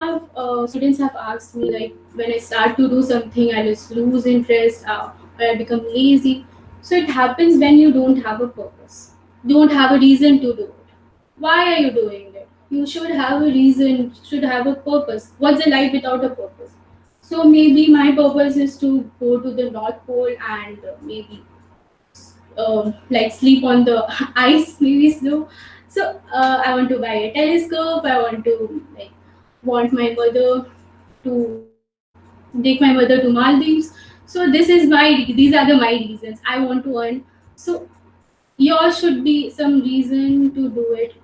have students have asked me, like, when I start to do something I just lose interest, or I become lazy. So it happens when you don't have a purpose, don't have a reason to do it. Why are you doing it? You should have a reason, should have a purpose. What's a life without a purpose? So maybe my purpose is to go to the North Pole and maybe like sleep on the ice, maybe snow. So I want to buy a telescope. I want to like want my mother to take my mother to Maldives. So this is these are my reasons. I want to earn. So yours should be some reason to do it.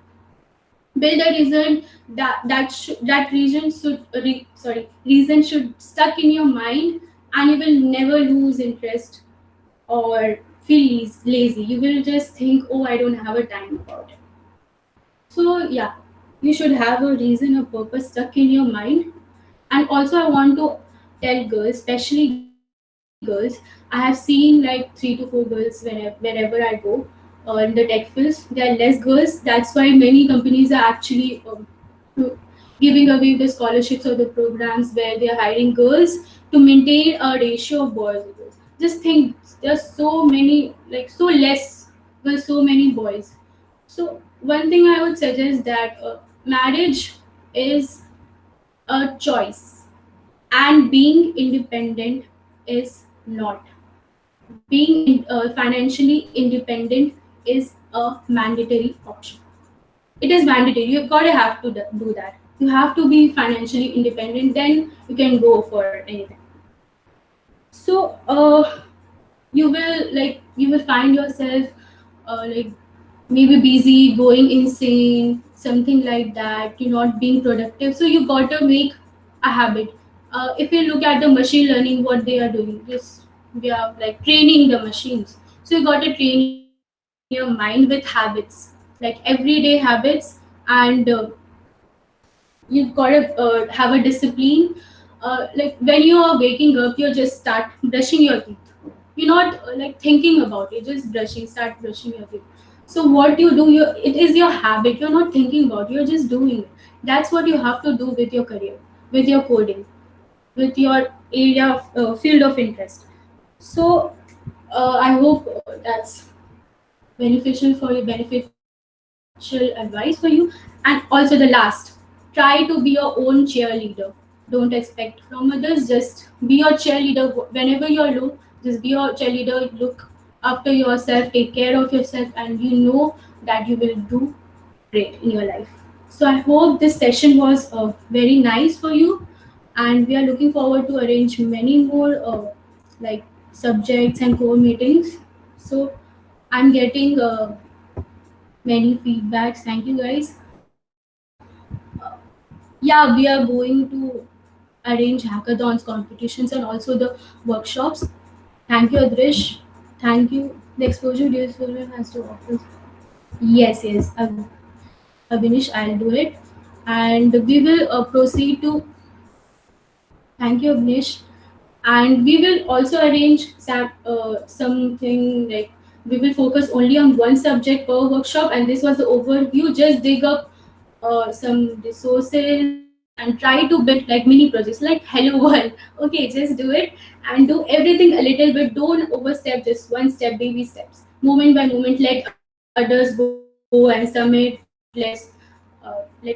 Build a reason that reason should reason should stuck in your mind, and you will never lose interest or feel lazy. You will just think, oh, I don't have a time about it. So yeah, you should have a reason, a purpose stuck in your mind. And also I want to tell girls, especially girls, I have seen like 3 to 4 girls wherever I go in the tech fields. There are less girls. That's why many companies are actually giving away the scholarships or the programs where they are hiring girls to maintain a ratio of boys and girls. Just think, there's so many, like so less with so many boys. So one thing I would suggest that marriage is a choice, and being independent is not. Being financially independent is a mandatory option. It is mandatory. You gotta have to do that. You have to be financially independent. Then you can go for anything. So you will find yourself like maybe busy, going insane, something like that. You're not being productive. So you gotta make a habit. If you look at the machine learning, what they are doing, just we are like training the machines. So you gotta train your mind with habits, like everyday habits, and you gotta have a discipline. Like when you are waking up, you just start brushing your teeth. You're not like thinking about it, just start brushing your teeth. So what you do, it is your habit. You're not thinking about it, you're just doing it. That's what you have to do with your career, with your coding, with your area of field of interest. So I hope that's beneficial advice for you. And also the last, try to be your own cheerleader. Don't expect from others, just be your cheerleader. Whenever you're low, just be your cheerleader. Look after yourself, take care of yourself, and you know that you will do great in your life. So I hope this session was very nice for you, and we are looking forward to arrange many more like subjects and core meetings. So I'm getting many feedbacks. Thank you guys. Yeah, we are going to arrange hackathons, competitions, and also the workshops. Thank you, Adrish. Thank you. The exposure DSL has to offer. Yes, yes, Abhinish, I'll do it. And we will proceed to. Thank you, Abhinish. And we will also arrange something like we will focus only on one subject per workshop, and this was the overview. Just dig up some resources and try to build like mini projects like Hello World. Okay, just do it and do everything a little bit. Don't overstep, just one step, baby steps, moment by moment. Let others go and submit. Let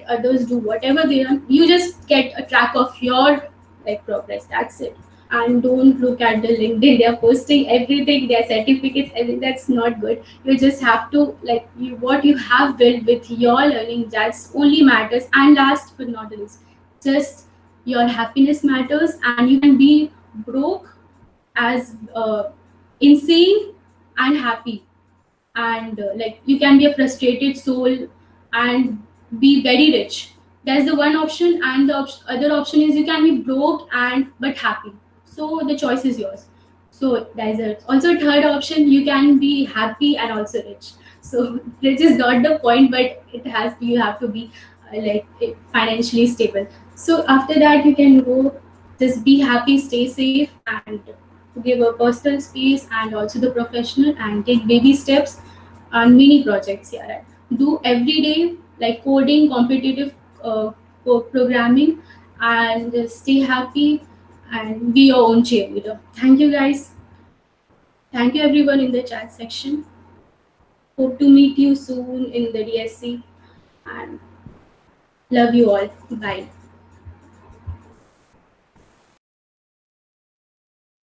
others do whatever they want. You just get a track of your like progress. That's it. And don't look at the LinkedIn. They are posting everything, their certificates, everything. That's not good. You just have to like what you have built with your learning. That's only matters. And last but not the least, just your happiness matters, and you can be broke as insane and happy, and like you can be a frustrated soul and be very rich. That's the one option, and the other option is you can be broke and but happy. So the choice is yours. So there's also a third option, you can be happy and also rich. So rich is not the point, but it has you have to be financially stable. So after that, you can go, just be happy, stay safe, and give a personal space and also the professional, and take baby steps and mini projects here. Right? Do every day like coding, competitive programming, and stay happy and be your own cheerleader. Thank you guys. Thank you everyone in the chat section. Hope to meet you soon in the DSC and love you all. Bye.